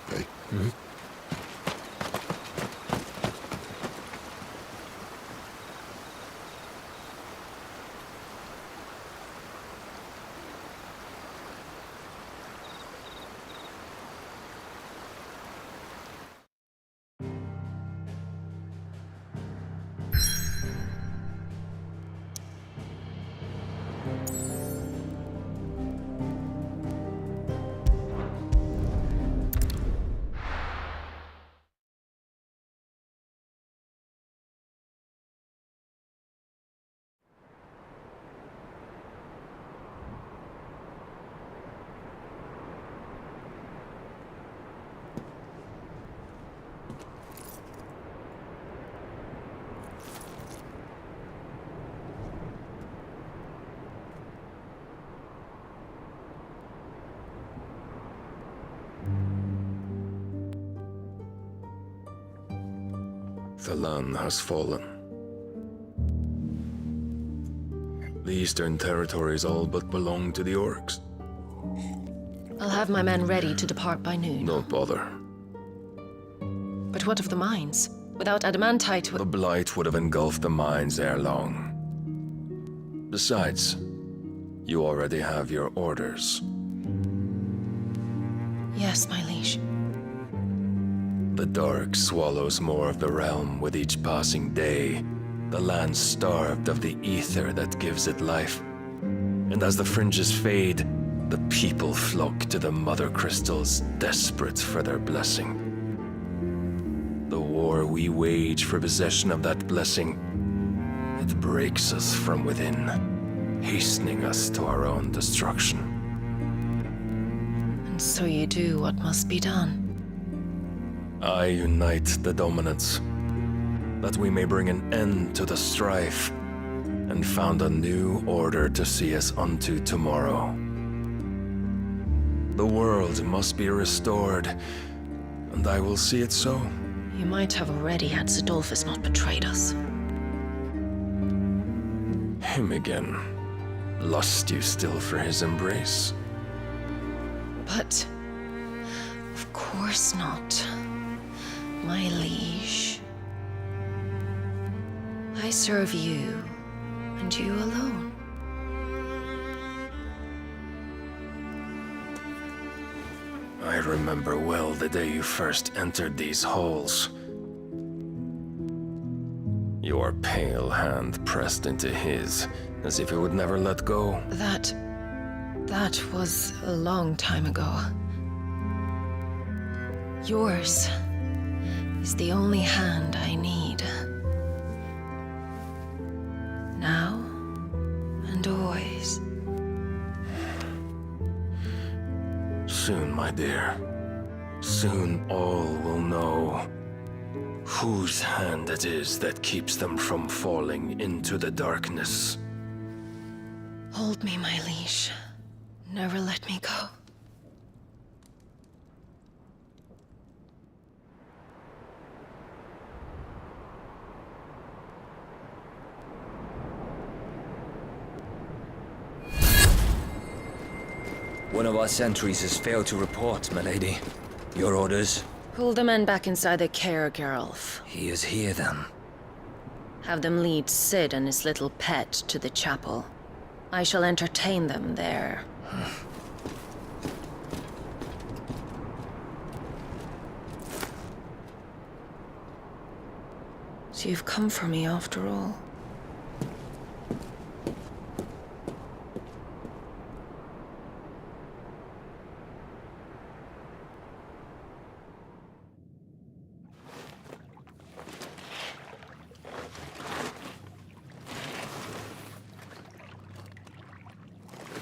[SPEAKER 1] Hey?
[SPEAKER 2] Hmm?
[SPEAKER 14] The land has fallen. The eastern territories all but belong to the orcs.
[SPEAKER 4] I'll have my men ready to depart by noon.
[SPEAKER 14] Don't bother.
[SPEAKER 4] But what of the mines? Without adamantite...
[SPEAKER 14] The blight would have engulfed the mines ere long. Besides, you already have your orders.
[SPEAKER 4] Yes, my liege.
[SPEAKER 14] The dark swallows more of the realm with each passing day. The land starved of the ether that gives it life. And as the fringes fade, the people flock to the mother crystals, desperate for their blessing. The war we wage for possession of that blessing, it breaks us from within, hastening us to our own destruction.
[SPEAKER 4] And so you do what must be done.
[SPEAKER 14] I unite the dominants, that we may bring an end to the strife, and found a new order to see us unto tomorrow. The world must be restored, and I will see it so.
[SPEAKER 4] You might have already had Zidolphus not betrayed us.
[SPEAKER 14] Him again. Lust you still for his embrace?
[SPEAKER 4] But... of course not. My liege. I serve you, and you alone.
[SPEAKER 14] I remember well the day you first entered these halls. Your pale hand pressed into his, as if it would never let go.
[SPEAKER 4] That was a long time ago. Yours is the only hand I need. Now and always.
[SPEAKER 14] Soon, my dear. Soon all will know whose hand it is that keeps them from falling into the darkness.
[SPEAKER 4] Hold me, my liege. Never let me go.
[SPEAKER 8] One of our sentries has failed to report, milady. Your orders?
[SPEAKER 4] Pull the men back inside the care, Geralf.
[SPEAKER 8] He is here, then.
[SPEAKER 4] Have them lead Sid and his little pet to the chapel. I shall entertain them there. So you've come for me after all.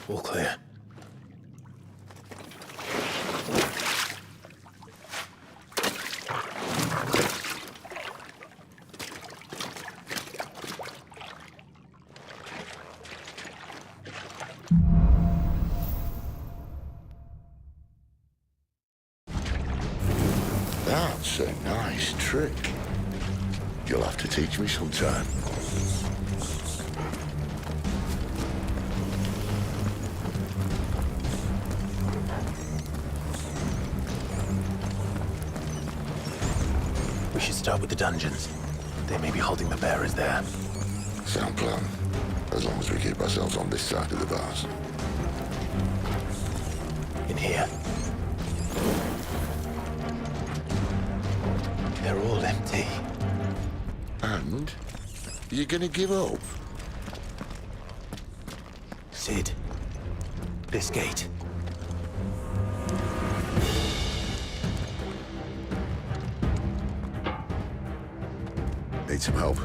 [SPEAKER 2] All clear.
[SPEAKER 1] That's a nice trick. You'll have to teach me sometime.
[SPEAKER 2] We should start with the dungeons. They may be holding the bearers there.
[SPEAKER 1] Sound plan. As long as we keep ourselves on this side of the bars.
[SPEAKER 2] In here. They're all empty.
[SPEAKER 1] And? You're gonna give up?
[SPEAKER 2] Sid. This gate.
[SPEAKER 1] Need some help?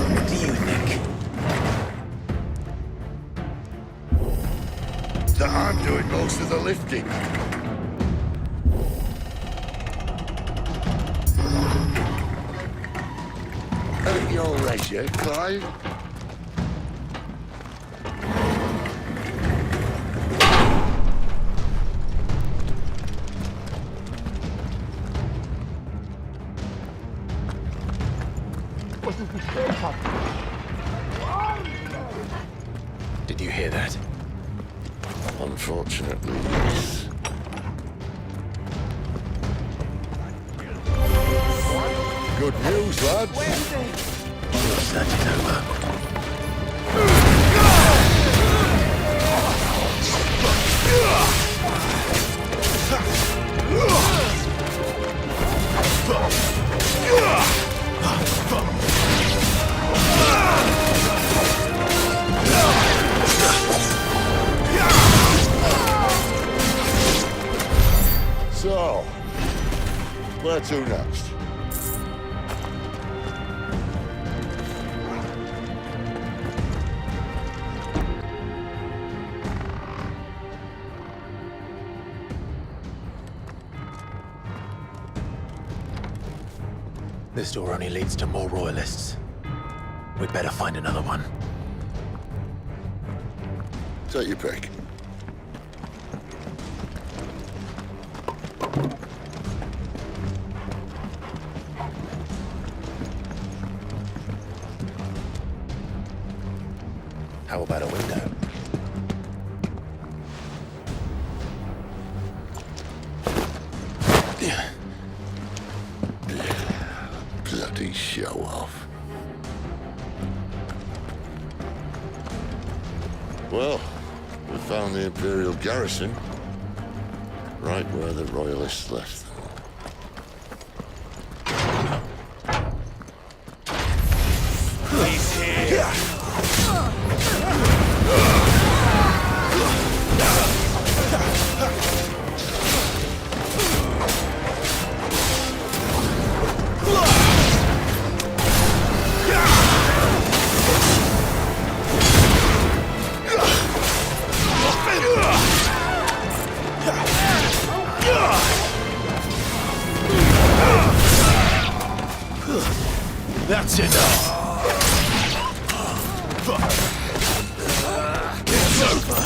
[SPEAKER 2] What do you think?
[SPEAKER 1] That I'm doing most of the lifting. At your leisure, Clive.
[SPEAKER 2] Did you hear that?
[SPEAKER 1] Unfortunately, yes. Good news, lads.
[SPEAKER 2] Your search is over.
[SPEAKER 1] So, where to next?
[SPEAKER 2] This door only leads to more royalists. We'd better find another one.
[SPEAKER 1] Take your pick.
[SPEAKER 2] How about a window?
[SPEAKER 1] Bloody show off. Well, we found the Imperial garrison. right where the Royalists left them.
[SPEAKER 9] He's here!
[SPEAKER 2] That's enough. It's over.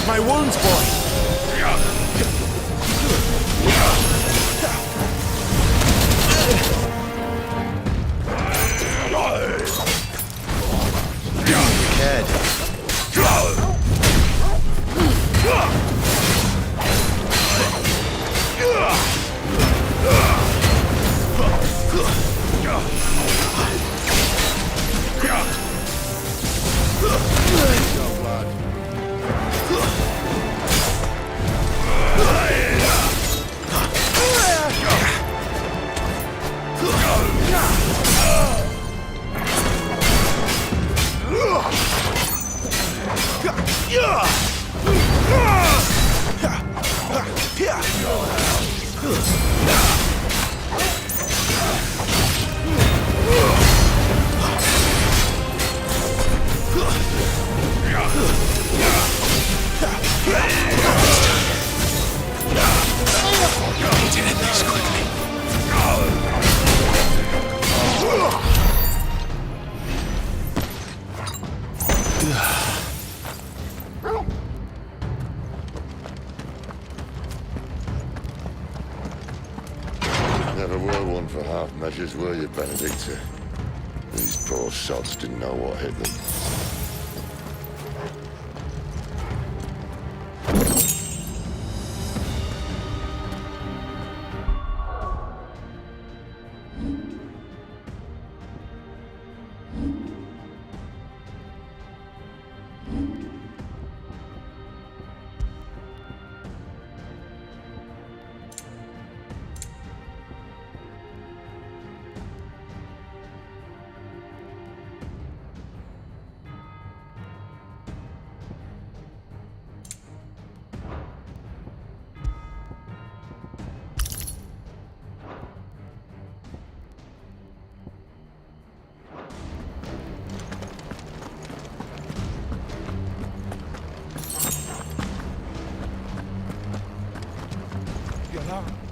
[SPEAKER 2] My wounds, boy!
[SPEAKER 1] Never were one for half measures, were you, Benedicta? These poor sods didn't know what hit them.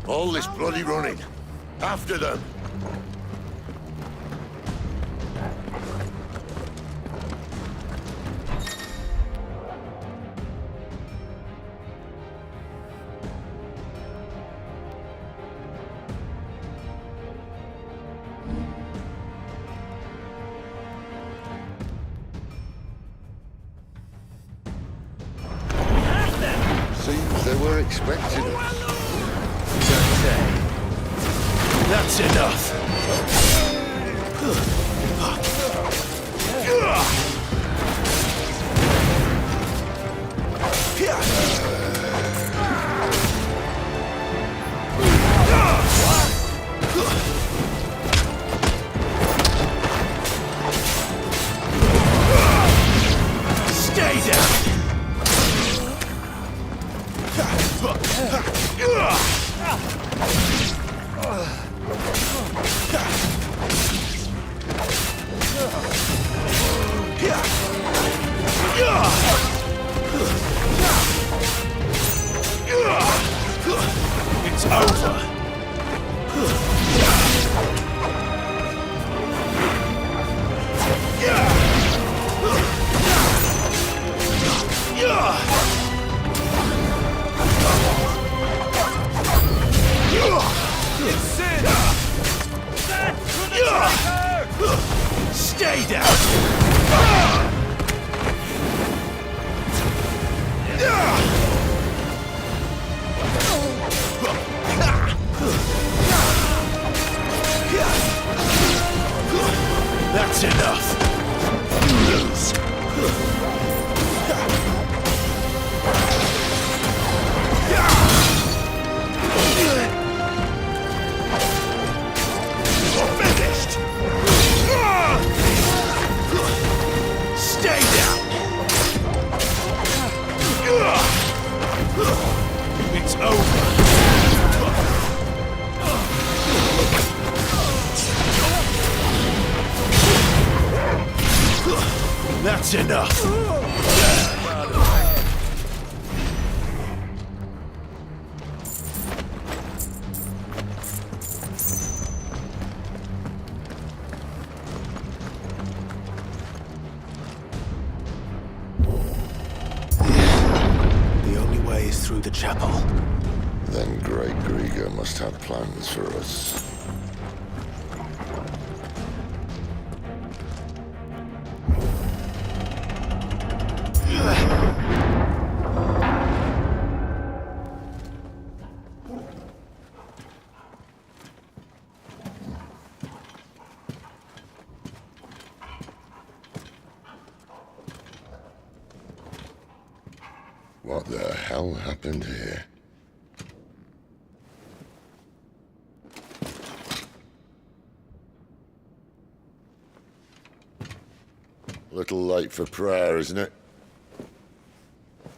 [SPEAKER 1] All this bloody running. After them. Seems they were expecting us.
[SPEAKER 2] That's enough. Stay down. It's over. Stay down! That's enough! Finished! Stay down! It's over! That's enough! The only way is through the chapel.
[SPEAKER 1] Then Great Grieger must have plans for us. What the hell happened here? Little late for prayer, isn't it?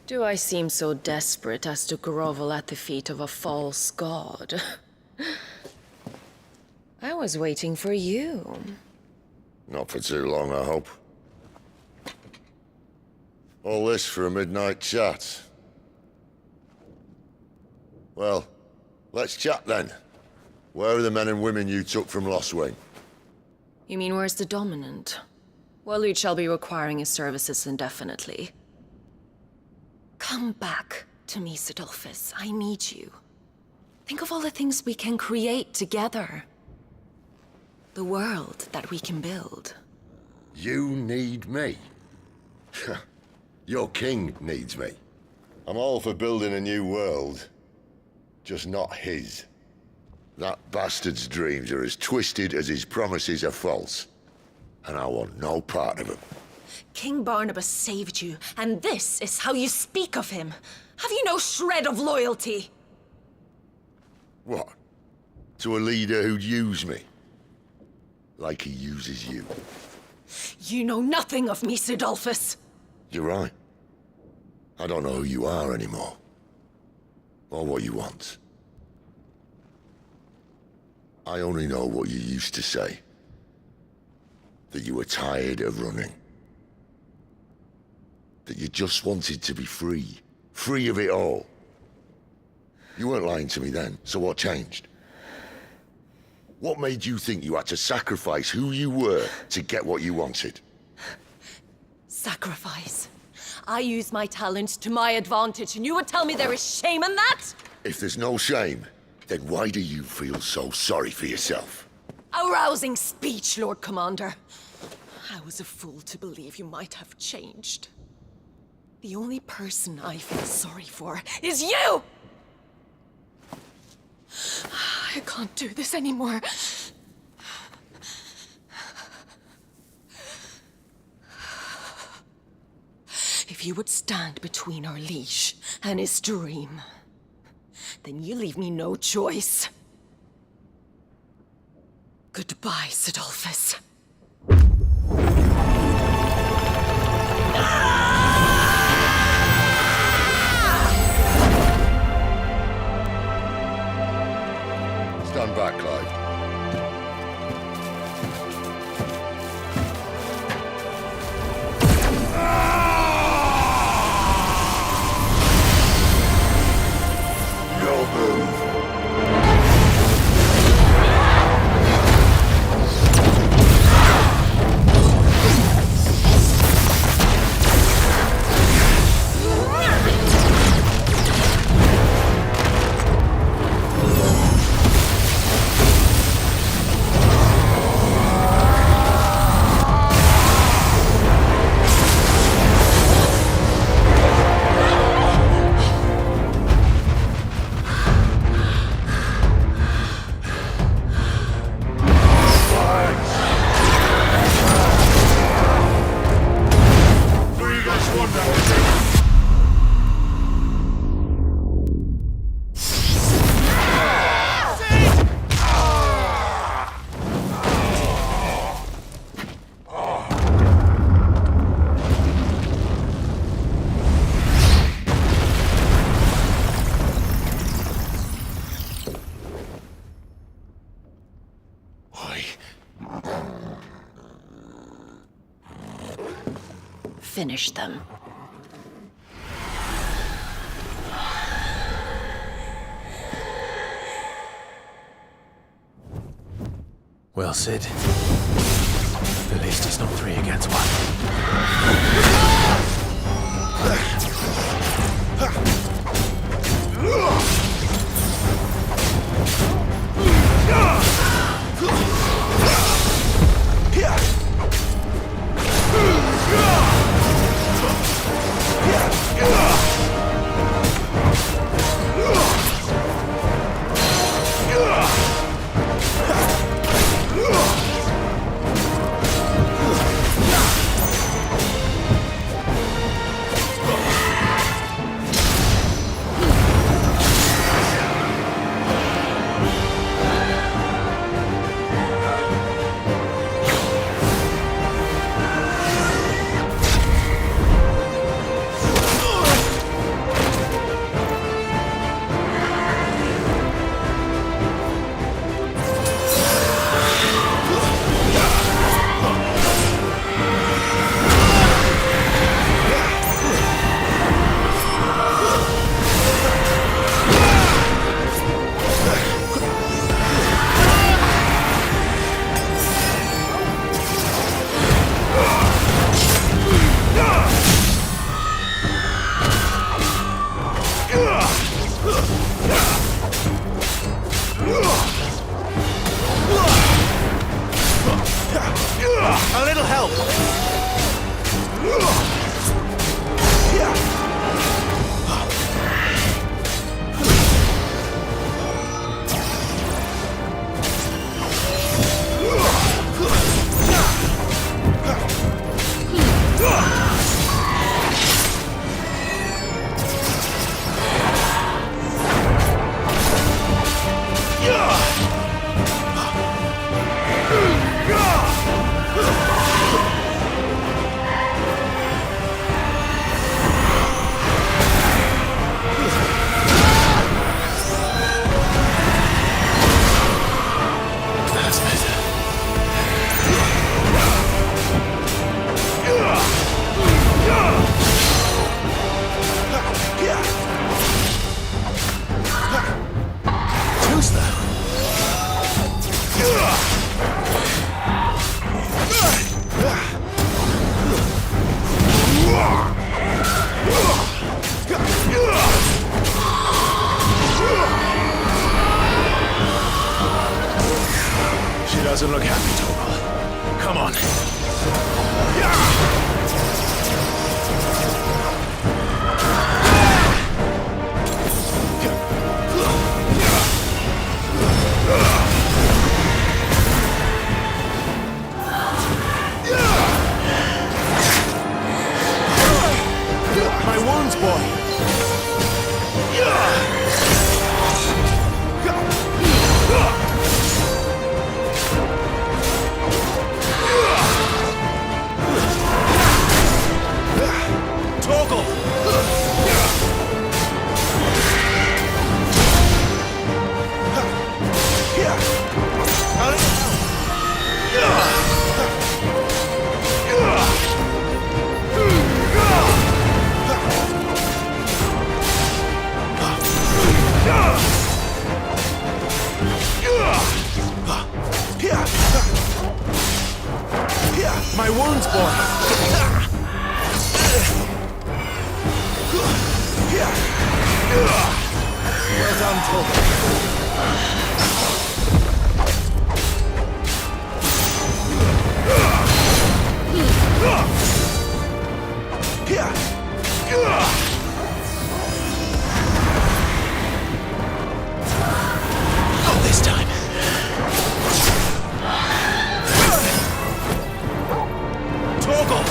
[SPEAKER 4] Do I seem so desperate as to grovel at the feet of a false god? I was waiting for you.
[SPEAKER 1] Not for too long, I hope. All this for a midnight chat. Well, let's chat then. Where are the men and women you took from Lost Wing?
[SPEAKER 4] You mean where's the dominant? Waleed shall be requiring his services indefinitely. Come back to me, Sidolphus. I need you. Think of all the things we can create together. The world that we can build.
[SPEAKER 1] You need me? Your king needs me. I'm all for building a new world. Just not his. That bastard's dreams are as twisted as his promises are false. And I want no part of them.
[SPEAKER 4] King Barnabas saved you, and this is how you speak of him. Have you no shred of loyalty?
[SPEAKER 1] What? To a leader who'd use me? Like he uses you.
[SPEAKER 4] You know nothing of me, Sidolphus.
[SPEAKER 1] You're right. I don't know who you are anymore. Or what you want. I only know what you used to say. That you were tired of running. That you just wanted to be free. Free of it all. You weren't lying to me then, so what changed? What made you think you had to sacrifice who you were to get what you wanted?
[SPEAKER 4] Sacrifice. I use my talents to my advantage, and you would tell me there is shame in that?
[SPEAKER 1] If there's no shame, then why do you feel so sorry for yourself?
[SPEAKER 4] A rousing speech, Lord Commander. I was a fool to believe you might have changed. The only person I feel sorry for is you! I can't do this anymore. If you would stand between our leash and his dream, then you leave me no choice. Goodbye, Sidolphus.
[SPEAKER 1] Stand back, Clive.
[SPEAKER 4] Finish them.
[SPEAKER 2] Well, Sid. At least it's not 3 against 1.
[SPEAKER 3] My wounds, boy! Well done, Torgal. Not this time. Torgal!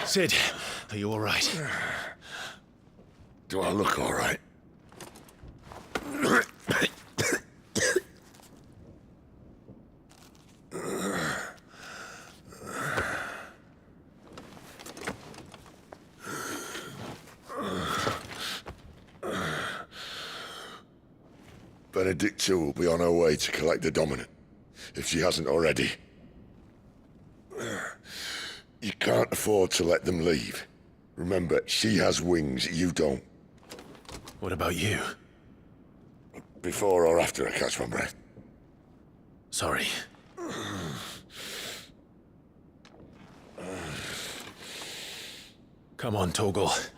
[SPEAKER 3] Sid, are you all right?
[SPEAKER 1] Do I look all right? Benedicta will be on her way to collect the Dominant, if she hasn't already. You can't afford to let them leave. Remember, she has wings, you don't.
[SPEAKER 2] What about you?
[SPEAKER 1] Before or after I catch my breath?
[SPEAKER 2] Sorry. Come on, Torgal.